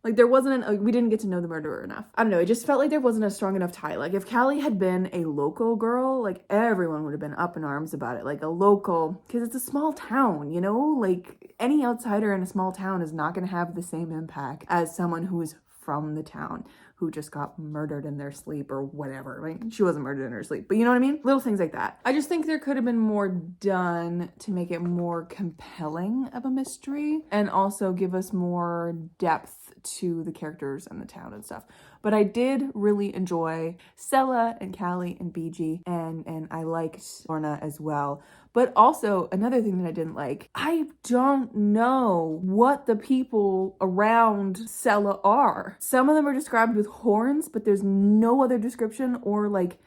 Like there wasn't we didn't get to know the murderer enough. I don't know, it just felt like there wasn't a strong enough tie. Like if Callie had been a local girl, like everyone would have been up in arms about it. Like a local, because it's a small town, you know? Like any outsider in a small town is not going to have the same impact as someone who is from the town, who just got murdered in their sleep or whatever. Like she wasn't murdered in her sleep, but you know what I mean? Little things like that. I just think there could have been more done to make it more compelling of a mystery and also give us more depth to the characters and the town and stuff. But I did really enjoy Stella and Callie and BG, and I liked Lorna as well. But also another thing that I didn't like, I don't know what the people around Stella are. Some of them are described with horns, but there's no other description or like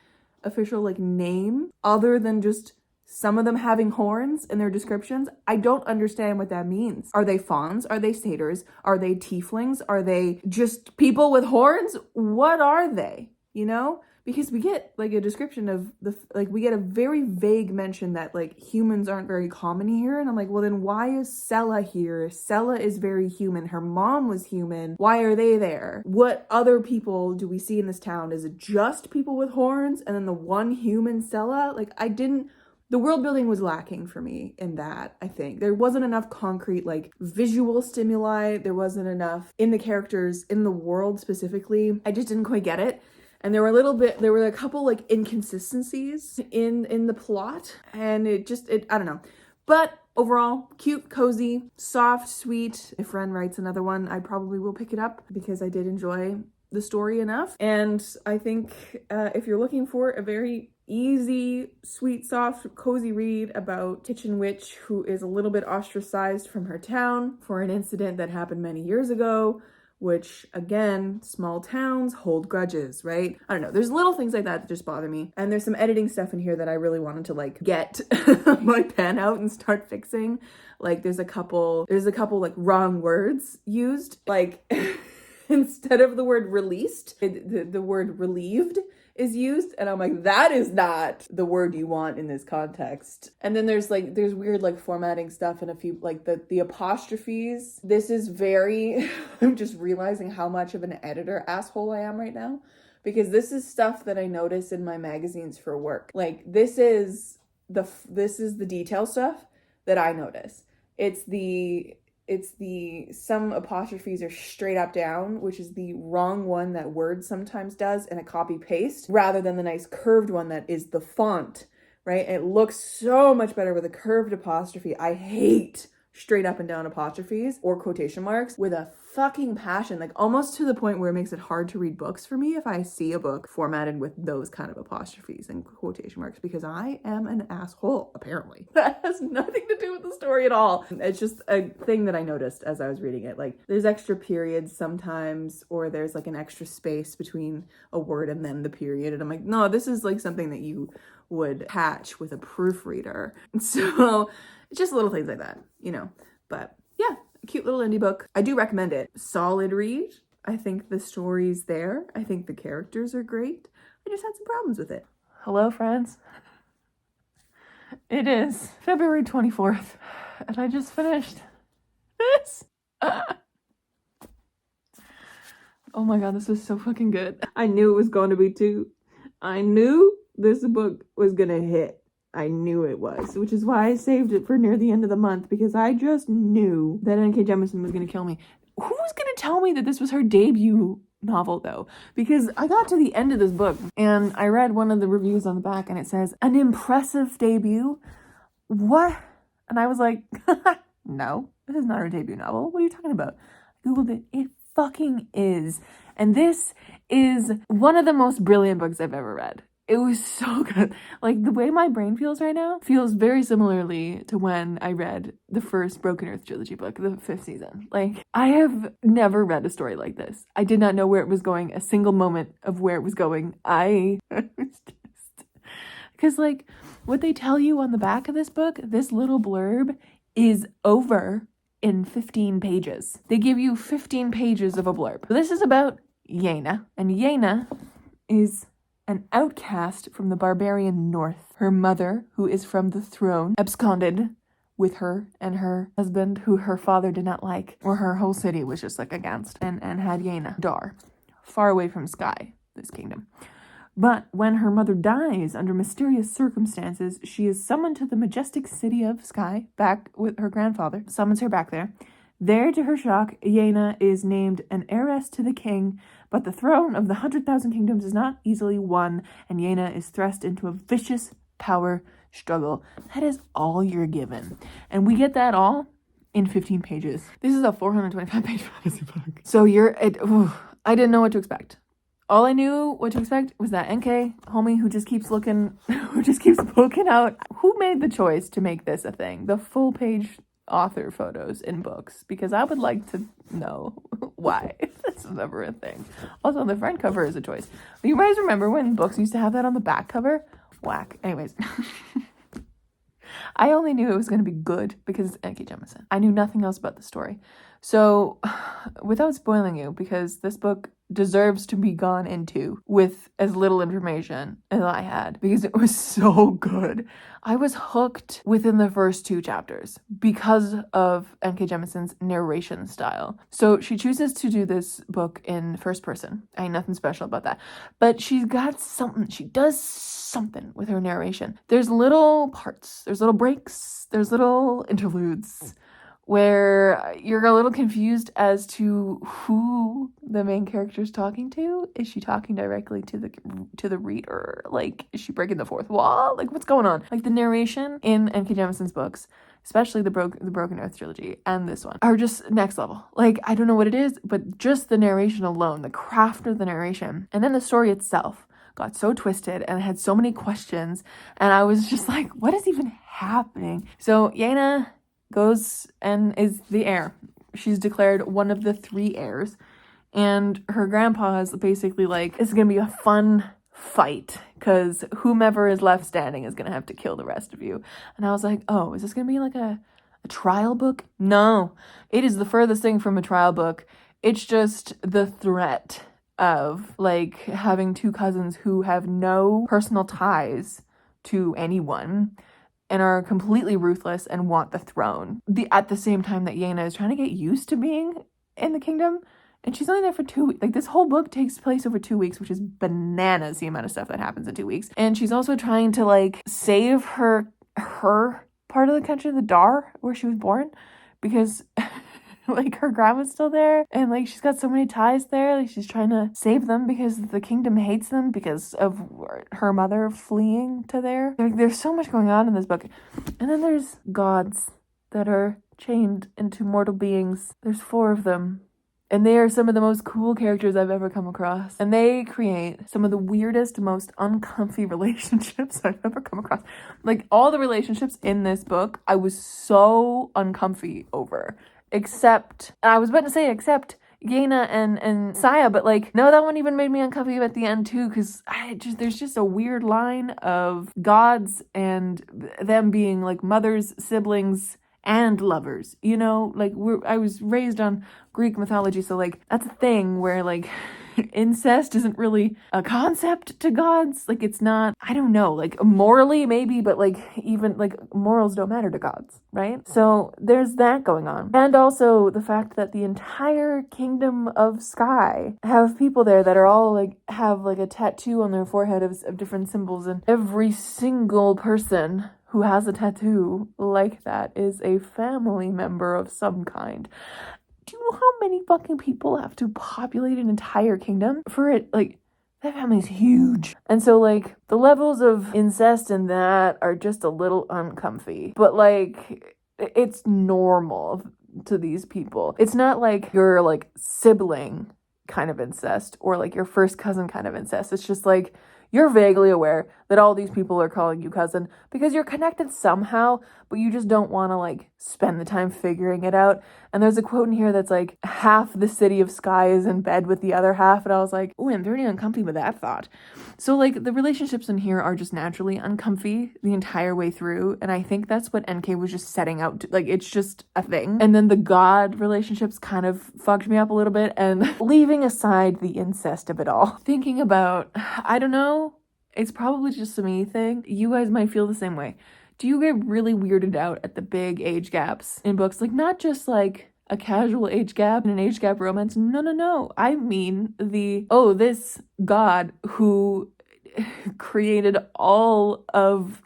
official like name other than just some of them having horns in their descriptions. I don't understand what that means. Are they fawns? Are they satyrs? Are they tieflings? Are they just people with horns? What are they? You know? Because we get like a description of we get a very vague mention that like humans aren't very common here. And I'm like, well then why is Stella here? Stella is very human. Her mom was human. Why are they there? What other people do we see in this town? Is it just people with horns and then the one human Stella? Like the world building was lacking for me in that, I think. There wasn't enough concrete, like, visual stimuli. There wasn't enough in the characters, in the world specifically. I just didn't quite get it. And there were a couple, like, inconsistencies in the plot. And I don't know. But overall, cute, cozy, soft, sweet. If Ren writes another one, I probably will pick it up because I did enjoy the story enough. And I think if you're looking for a very easy, sweet, soft, cozy read about kitchen witch who is a little bit ostracized from her town for an incident that happened many years ago, which again, small towns hold grudges, right? I don't know. There's little things like that just bother me. And there's some editing stuff in here that I really wanted to like get my pen out and start fixing. Like there's a couple like wrong words used. Like instead of the word released, the word relieved is used, and I'm like, that is not the word you want in this context. And then there's weird like formatting stuff and a few like the apostrophes. This is very I'm just realizing how much of an editor asshole I am right now, because this is stuff that I notice in my magazines for work. Like this is the detail stuff that I notice. Some apostrophes are straight up down, which is the wrong one that Word sometimes does in a copy paste, rather than the nice curved one that is the font, right? And it looks so much better with a curved apostrophe. I hate straight up and down apostrophes or quotation marks with a fucking passion, like almost to the point where it makes it hard to read books for me if I see a book formatted with those kind of apostrophes and quotation marks, because I am an asshole, apparently. That has nothing to do with the story at all. It's just a thing that I noticed as I was reading it. Like there's extra periods sometimes, or there's like an extra space between a word and then the period. And I'm like, no, this is like something that you would catch with a proofreader. So just little things like that, you know, but yeah. Cute little indie book. I do recommend it. Solid read. I think the story's there. I think the characters are great. I just had some problems with it. Hello, friends. It is February 24th, and I just finished this. Oh my god, this was so fucking good. I knew it was going to be too. I knew this book was gonna hit. I knew it was, which is why I saved it for near the end of the month, because I just knew that N.K. Jemisin was going to kill me. Who was going to tell me that this was her debut novel, though? Because I got to the end of this book, and I read one of the reviews on the back, and it says, an impressive debut? What? And I was like, no, this is not her debut novel. What are you talking about? I Googled it. It fucking is. And this is one of the most brilliant books I've ever read. It was so good. Like, the way my brain feels right now feels very similarly to when I read the first Broken Earth trilogy book, the 5th season. Like, I have never read a story like this. I did not know where it was going, a single moment of where it was going. I was just... Because, like, what they tell you on the back of this book, this little blurb is over in 15 pages. They give you 15 pages of a blurb. This is about Yena, and Yena is an outcast from the barbarian north. Her mother, who is from the throne, absconded with her and her husband, who her father did not like, or her whole city was just like against, and had Yena, Dar, far away from Sky, this kingdom. But when her mother dies under mysterious circumstances, she is summoned to the majestic city of Sky, back with her grandfather, summons her back there. There, to her shock, Yena is named an heiress to the king, but the throne of the 100,000 kingdoms is not easily won, and Yena is thrust into a vicious power struggle. That is all you're given. And we get that all in 15 pages. This is a 425-page fantasy book. So I didn't know what to expect. All I knew what to expect was that NK homie who just keeps poking out. Who made the choice to make this a thing? The full page author photos in books, because I would like to know why this is ever a thing. Also, the front cover is a choice. You guys remember when books used to have that on the back cover? Whack. Anyways. I only knew it was going to be good because it's N.K. Jemisin. I knew nothing else about the story. So, without spoiling you, because this book deserves to be gone into with as little information as I had, because it was so good. I was hooked within the first 2 chapters because of N.K. Jemisin's narration style. So she chooses to do this book in first person. Ain't nothing special about that. But she's got something. She does something with her narration. There's little parts. There's little breaks. There's little interludes where you're a little confused as to who the main character is talking to. Is she talking directly to the reader? Like, is she breaking the fourth wall? Like, what's going on? Like, the narration in N.K. Jemisin's books, especially the Broken Earth trilogy and this one, are just next level. Like, I don't know what it is, but just the narration alone, the craft of the narration, and then the story itself got so twisted and had so many questions, and I was just like, what is even happening? So Yena goes and is the heir. She's declared one of the 3 heirs, and her grandpa is basically like, it's gonna be a fun fight because whomever is left standing is gonna have to kill the rest of you. And I was like, oh, is this gonna be like a trial book? No, it is the furthest thing from a trial book. It's just the threat of like having 2 cousins who have no personal ties to anyone and are completely ruthless and want the throne. At the same time that Yena is trying to get used to being in the kingdom, and she's only there for 2 weeks. Like, this whole book takes place over 2 weeks, which is bananas, the amount of stuff that happens in 2 weeks. And she's also trying to like save her part of the country, the Dar, where she was born, because like her grandma's still there, and like she's got so many ties there. Like, she's trying to save them because the kingdom hates them because of her mother fleeing to there. Like, there's so much going on in this book. And then there's gods that are chained into mortal beings. There's 4 of them, and they are some of the most cool characters I've ever come across. And they create some of the weirdest, most uncomfy relationships I've ever come across. Like, all the relationships in this book, I was so uncomfy over. Except Yena and Saya, but like, no, that one even made me uncomfy at the end too, because there's just a weird line of gods and them being like mothers, siblings, and lovers, you know? Like, I was raised on Greek mythology, so like, that's a thing where like incest isn't really a concept to gods. Like, it's not, I don't know, like morally maybe, but like even like morals don't matter to gods, right? So there's that going on. And also the fact that the entire kingdom of Sky have people there that are all like, have like a tattoo on their forehead of different symbols, and every single person who has a tattoo like that is a family member of some kind. Do you know how many fucking people have to populate an entire kingdom for it? Like, that family's huge. And so, like, the levels of incest in that are just a little uncomfy. But, like, it's normal to these people. It's not like your, like, sibling kind of incest or, like, your first cousin kind of incest. It's just, like, you're vaguely aware that all these people are calling you cousin because you're connected somehow, but you just don't want to like spend the time figuring it out. And there's a quote in here that's like, half the city of Sky is in bed with the other half. And I was like, oh, I'm very uncomfy with that thought. So like the relationships in here are just naturally uncomfy the entire way through. And I think that's what NK was just setting out to, like, it's just a thing. And then the God relationships kind of fucked me up a little bit. And leaving aside the incest of it all, thinking about, I don't know, it's probably just a me thing. You guys might feel the same way. Do you get really weirded out at the big age gaps in books? Like, not just like a casual age gap and an age gap romance. No. I mean this God who created all of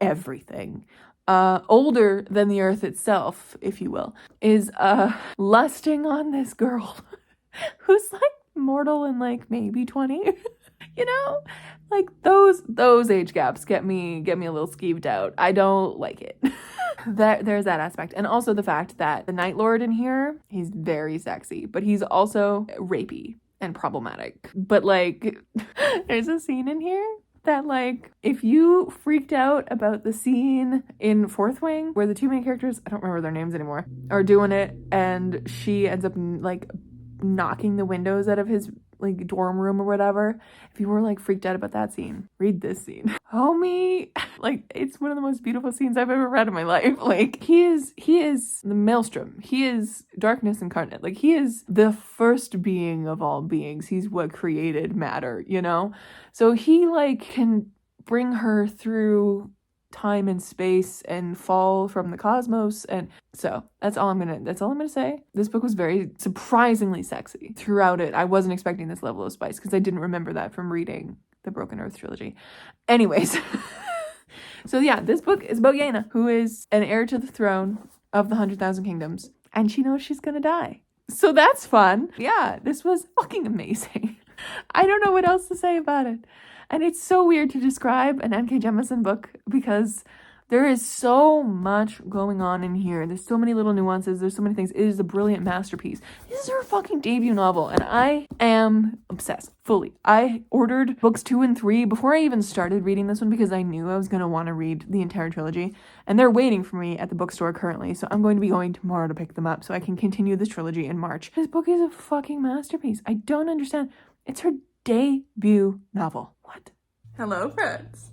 everything, older than the earth itself, if you will, is lusting on this girl who's like mortal and like maybe 20. You know, like those age gaps get me a little skeeved out. I don't like it. There's that aspect. And also the fact that the Night Lord in here, he's very sexy, but he's also rapey and problematic. But like there's a scene in here that like, if you freaked out about the scene in Fourth Wing where the two main characters, I don't remember their names anymore, are doing it and she ends up like knocking the windows out of his like dorm room or whatever. If you were like freaked out about that scene, read this scene. Homie, like it's one of the most beautiful scenes I've ever read in my life. Like he is the maelstrom. He is darkness incarnate. Like he is the first being of all beings. He's what created matter, you know? So he like can bring her through time and space and fall from the cosmos. And so that's all I'm gonna say. This book was very surprisingly sexy throughout it. I wasn't expecting this level of spice because I didn't remember that from reading the Broken Earth trilogy. Anyways, so yeah, this book is about Yena, who is an heir to the throne of the 100,000 Kingdoms, and she knows she's gonna die. So that's fun. Yeah, this was fucking amazing. I don't know what else to say about it. And it's so weird to describe an N.K. Jemisin book because there is so much going on in here. There's so many little nuances. There's so many things. It is a brilliant masterpiece. This is her fucking debut novel, and I am obsessed, fully. I ordered books 2 and 3 before I even started reading this one because I knew I was going to want to read the entire trilogy, and they're waiting for me at the bookstore currently, so I'm going to be going tomorrow to pick them up so I can continue this trilogy in March. This book is a fucking masterpiece. I don't understand. It's her debut novel. What? Hello, friends.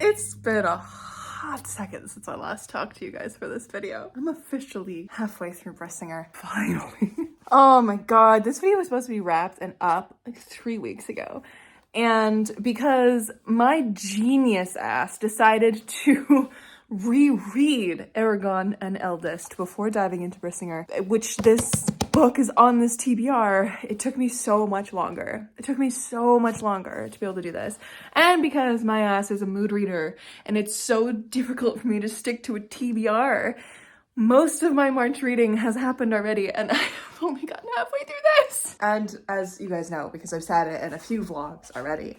It's been a hot second since I last talked to you guys for this video. I'm officially halfway through Brissinger. Finally. Oh my god, this video was supposed to be wrapped and up like 3 weeks ago. And because my genius ass decided to reread Aragon and Eldest before diving into Brissinger, which this book is on this TBR, it took me so much longer. It took me so much longer to be able to do this. And because my ass is a mood reader and it's so difficult for me to stick to a TBR, most of my March reading has happened already and I've only gotten halfway through this. And as you guys know, because I've said it in a few vlogs already,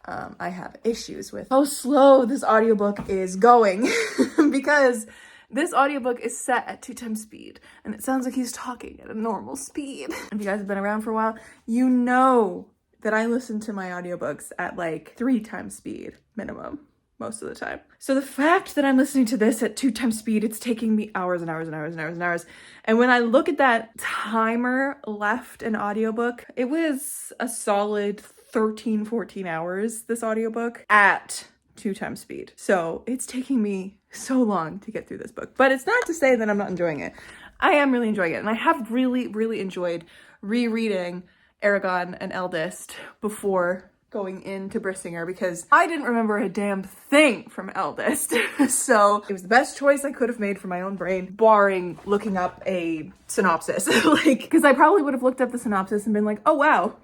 I have issues with how slow this audiobook is going because this audiobook is set at 2 times speed and it sounds like he's talking at a normal speed. If you guys have been around for a while, you know that I listen to my audiobooks at like 3 times speed minimum most of the time. So the fact that I'm listening to this at 2 times speed, it's taking me hours and hours and hours and hours and hours. And when I look at that timer left in audiobook, it was a solid 13, 14 hours, this audiobook, at 2 times speed. So it's taking me so long to get through this book. But it's not to say that I'm not enjoying it. I am really enjoying it. And I have really, really enjoyed rereading Aragon and Eldest before going into Brissinger because I didn't remember a damn thing from Eldest. So it was the best choice I could have made for my own brain, barring looking up a synopsis. Because I probably would have looked up the synopsis and been like, oh wow,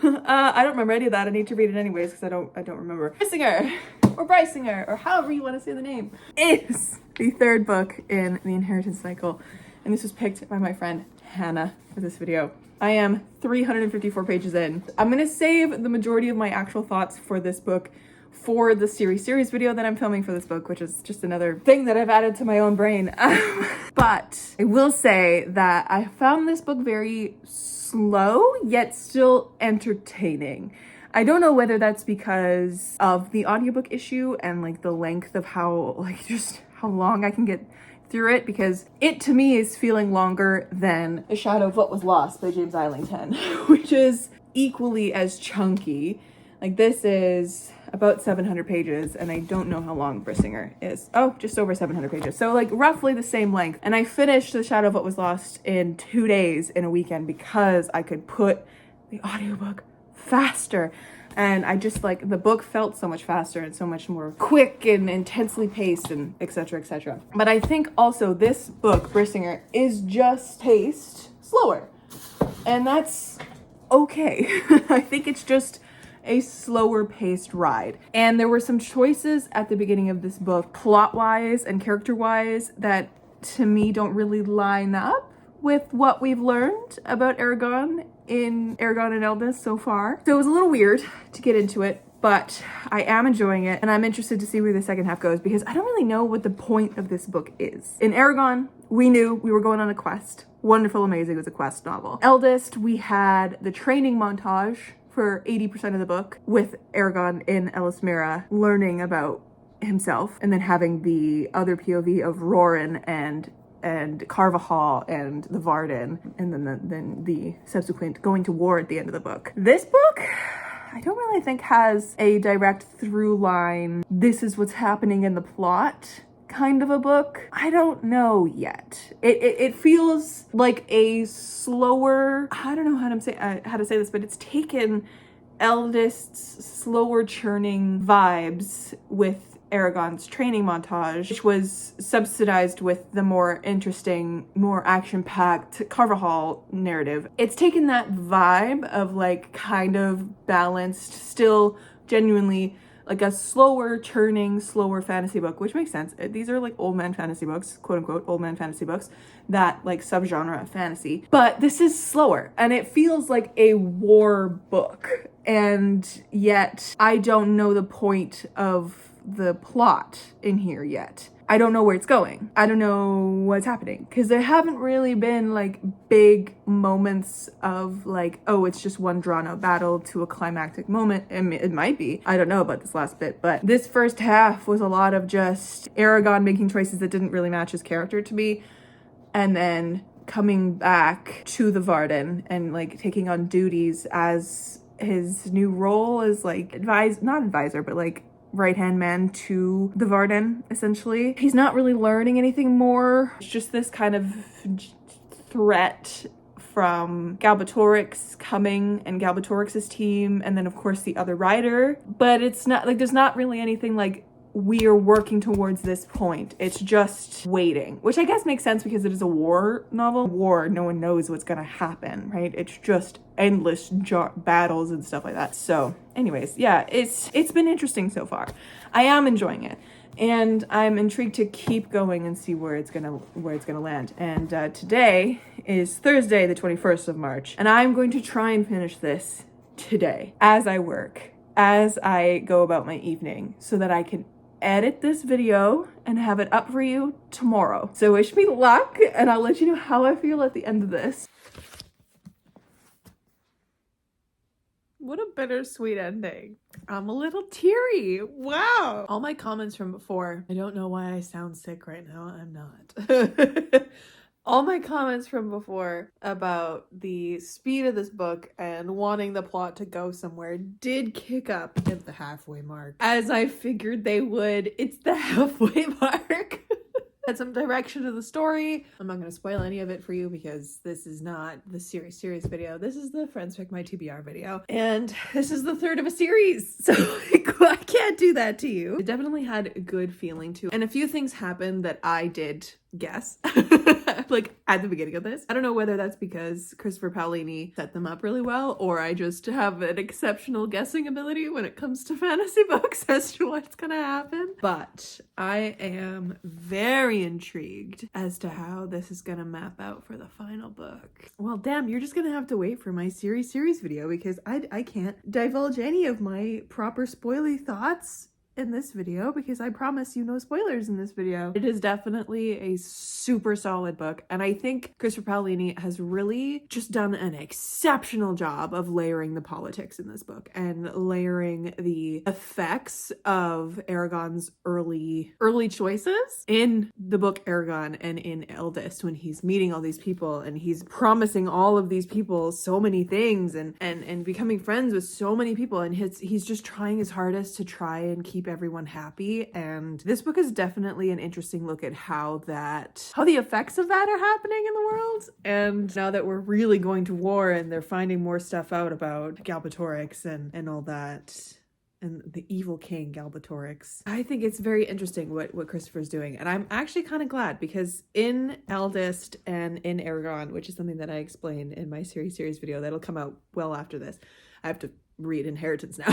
I don't remember any of that. I need to read it anyways because I don't remember. Brissinger or Brysinger or however you want to say the name is the 3rd book in the Inheritance Cycle. And this was picked by my friend Hannah for this video. I am 354 pages in. I'm gonna save the majority of my actual thoughts for this book for the series video that I'm filming for this book, which is just another thing that I've added to my own brain. But I will say that I found this book very slow, yet still entertaining. I don't know whether that's because of the audiobook issue and like the length of how, like, just how long I can get through it, because it to me is feeling longer than A Shadow of What Was Lost by James Islington, which is equally as chunky. Like, this is about 700 pages, and I don't know how long Brissinger is. Oh, just over 700 pages. So like roughly the same length. And I finished The Shadow of What Was Lost in 2 days in a weekend because I could put the audiobook faster. And I just like, the book felt so much faster and so much more quick and intensely paced and etc, etc. But I think also this book, Brissinger, is just paced slower. And that's okay. I think it's just a slower paced ride. And there were some choices at the beginning of this book, plot-wise and character-wise, that to me don't really line up with what we've learned about Aragon and Eldest so far. So it was a little weird to get into it, but I am enjoying it, and I'm interested to see where the second half goes, because I don't really know what the point of this book is. In Aragon, we knew we were going on a quest. Wonderful, amazing, it was a quest novel. Eldest, we had the training montage for 80% of the book with Aragon in Elismira learning about himself, and then having the other POV of Roran and Carvajal and the Varden, and then the subsequent going to war at the end of the book. This book, I don't really think has a direct through line, this is what's happening in the plot kind of a book. I don't know yet. It feels like a slower, I don't know how to say this, but it's taken Eldest's slower churning vibes with Aragon's training montage, which was subsidized with the more interesting, more action-packed Carvajal narrative. It's taken that vibe of like kind of balanced, still genuinely like a slower churning, slower fantasy book, which makes sense. These are like old man fantasy books, quote unquote, old man fantasy books, that like subgenre of fantasy. But this is slower, and it feels like a war book. And yet I don't know the point of the plot in here yet. I don't know where it's going. I don't know what's happening, because there haven't really been like big moments of like, oh, it's just one drawn out battle to a climactic moment. It might be. I don't know about this last bit, but this first half was a lot of just Aragon making choices that didn't really match his character to me, and then coming back to the Varden and like taking on duties as his new role as like not advisor, but like right-hand man to the Varden, essentially. He's not really learning anything more. It's just this kind of threat from Galbatorix coming and Galbatorix's team, and then of course the other rider. But it's not like, there's not really anything like, we are working towards this point. It's just waiting, which I guess makes sense because it is a war novel. War, no one knows what's gonna happen, right? It's just endless battles and stuff like that. So anyways, yeah, it's been interesting so far. I am enjoying it, and I'm intrigued to keep going and see where it's gonna land. And today is Thursday, the 21st of March, and I'm going to try and finish this today as I work, as I go about my evening, so that I can edit this video and have it up for you tomorrow. So wish me luck, and I'll let you know how I feel at the end of this. What a bittersweet ending. I'm a little teary. Wow. All my comments from before, I don't know why I sound sick right now. I'm not. All my comments from before about the speed of this book and wanting the plot to go somewhere did kick up at the halfway mark, as I figured they would. It's the halfway mark. Had some direction to the story. I'm not going to spoil any of it for you because this is not the series video. This is the Friends Pick My TBR video. And this is the third of a series. So I can't do that to you. It definitely had a good feeling to it. And a few things happened that I did guess like at the beginning of this. I don't know whether that's because Christopher Paolini set them up really well, or I just have an exceptional guessing ability when it comes to fantasy books as to what's gonna happen. But I am very intrigued as to how this is gonna map out for the final book. Well, damn, you're just gonna have to wait for my series video, because I can't divulge any of my proper spoily thoughts in this video because I promise you no spoilers in this video. It is definitely a super solid book, and I think Christopher Paolini has really just done an exceptional job of layering the politics in this book and layering the effects of Aragon's early choices in the book Aragon and in Eldest, when he's meeting all these people and he's promising all of these people so many things and becoming friends with so many people, and he's just trying his hardest to try and keep everyone happy. And this book is definitely an interesting look at how the effects of that are happening in the world. And now that we're really going to war and they're finding more stuff out about Galbatorix and all that, and the evil king Galbatorix, I think it's very interesting what Christopher's doing. And I'm actually kind of glad, because in Eldest and in Aragon, which is something that I explained in my series video that'll come out well after this, I have to read Inheritance now.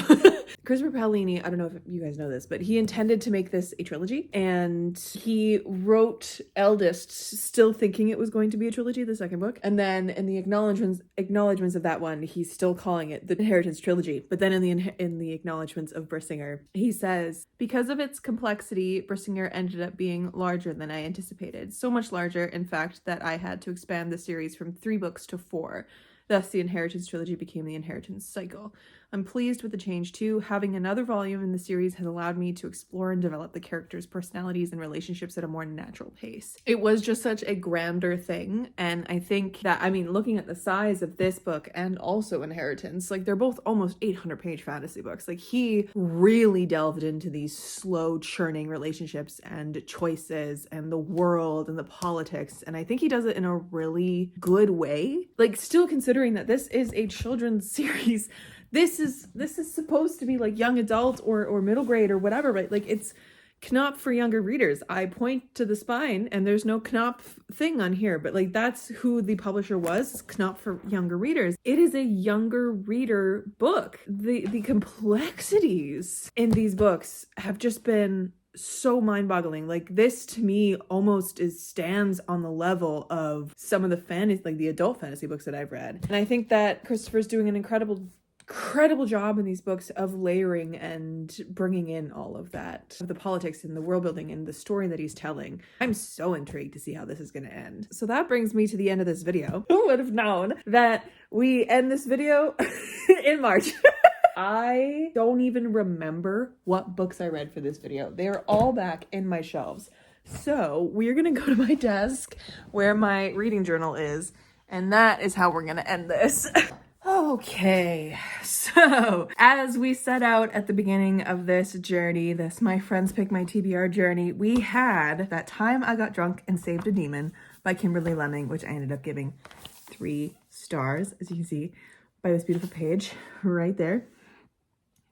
Christopher Paolini, I don't know if you guys know this, but he intended to make this a trilogy, and he wrote Eldest still thinking it was going to be a trilogy, the second book. And then in the acknowledgements of that one, he's still calling it the Inheritance trilogy. But then in the acknowledgements of Brissinger, he says, because of its complexity, Brissinger ended up being larger than I anticipated. So much larger, in fact, that I had to expand the series from 3 books to 4. Thus, the Inheritance trilogy became the Inheritance cycle. I'm pleased with the change too. Having another volume in the series has allowed me to explore and develop the characters' personalities and relationships at a more natural pace. It was just such a grander thing, and I think that, I mean, looking at the size of this book and also Inheritance, like, they're both almost 800-page fantasy books. Like, he really delved into these slow churning relationships and choices and the world and the politics, and I think he does it in a really good way. Like, still considering that this is a children's series, this is supposed to be like young adult or middle grade or whatever, but like, it's Knopf for younger readers. I point to the spine and there's no Knopf thing on here, but like, that's who the publisher was, Knopf for younger readers. It is a younger reader book. The complexities in these books have just been so mind-boggling. Like, this to me almost stands on the level of some of the fantasy, like the adult fantasy books that I've read. And I think that Christopher's doing an incredible job in these books of layering and bringing in all of that, of the politics and the world building and the story that he's telling. I'm so intrigued to see how this is going to end. So that brings me to the end of this video. Who would have known that we end this video in March? I don't even remember what books I read for this video. They're all back in my shelves. So we're gonna go to my desk where my reading journal is, and that is how we're gonna end this. Okay, so as we set out at the beginning of this journey, this My Friends Pick My TBR journey, we had That Time I Got Drunk and Saved a Demon by Kimberly Lemming, which I ended up giving 3 stars, as you can see by this beautiful page right there.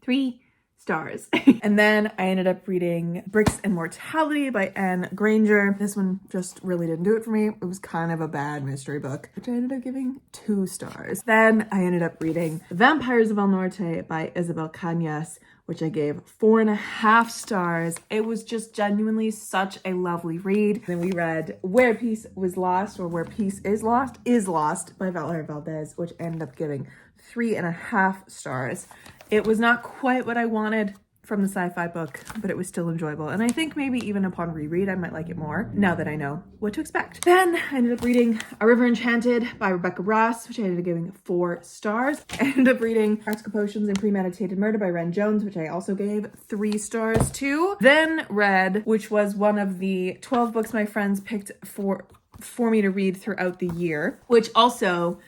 3 stars. And then I ended up reading Bricks and Mortality by Anne Granger. This one just really didn't do it for me. It was kind of a bad mystery book, which I ended up giving 2 stars. Then I ended up reading Vampires of El Norte by Isabel Cañas, which I gave 4.5 stars. It was just genuinely such a lovely read. Then we read Where Peace Was Lost, or Where Peace Is Lost by Valerie Valdez, which I ended up giving 3.5 stars. It was not quite what I wanted from the sci-fi book, but it was still enjoyable. And I think maybe even upon reread, I might like it more now that I know what to expect. Then I ended up reading A River Enchanted by Rebecca Ross, which I ended up giving 4 stars. I ended up reading Practical Potions and Premeditated Murder by Ren Jones, which I also gave 3 stars to. Then read, which was one of the 12 books my friends picked for me to read throughout the year, which also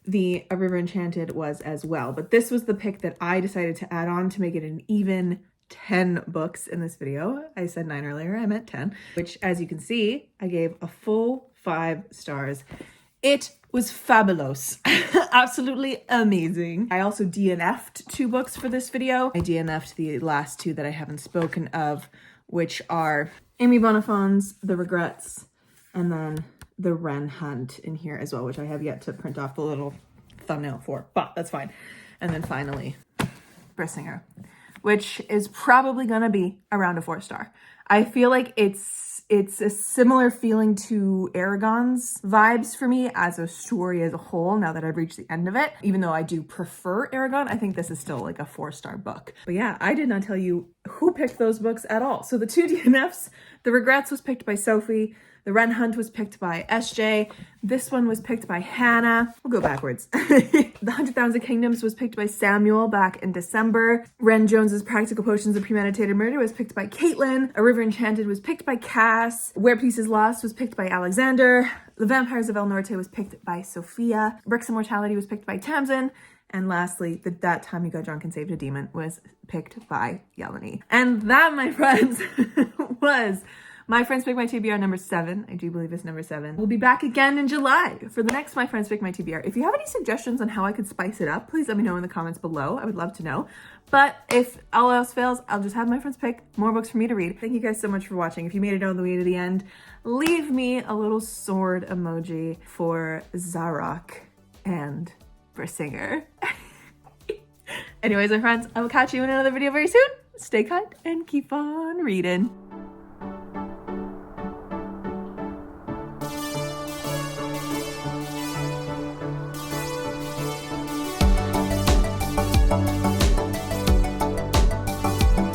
the A River Enchanted was as well. But this was the pick that I decided to add on to make it an even 10 books in this video. I said 9 earlier, I meant 10, which, as you can see, I gave a full 5 stars. It was fabulous. Absolutely amazing. I also DNF'd 2 books for this video. I DNF'd the last 2 that I haven't spoken of, which are Amy Bonifon's The Regrets, and then The Wren Hunt in here as well, which I have yet to print off the little thumbnail for, but that's fine. And then finally, Brissinger, which is probably gonna be around a 4 star. I feel like it's a similar feeling to Aragon's vibes for me as a story as a whole, now that I've reached the end of it. Even though I do prefer Aragon, I think this is still like a 4 star book. But yeah, I did not tell you who picked those books at all. So the two DNFs, The Regrets was picked by Sophie, The Wren Hunt was picked by SJ, this one was picked by Hannah. We'll go backwards. The 100,000 Kingdoms was picked by Samuel back in December. Ren Jones's Practical Potions of Premeditated Murder was picked by Caitlin. A River Enchanted was picked by Cass. Where Peace is Lost was picked by Alexander. The Vampires of El Norte was picked by Sophia. Bricks of Mortality was picked by Tamsin. And lastly, That Time You Got Drunk and Saved a Demon was picked by Yeleni. And that, my friends, was My Friends Pick My TBR number 7. I do believe it's number 7. We'll be back again in July for the next My Friends Pick My TBR. If you have any suggestions on how I could spice it up, please let me know in the comments below. I would love to know. But if all else fails, I'll just have my friends pick more books for me to read. Thank you guys so much for watching. If you made it all the way to the end, leave me a little sword emoji for Zarok and for Singer. Anyways, my friends, I will catch you in another video very soon. Stay kind and keep on reading.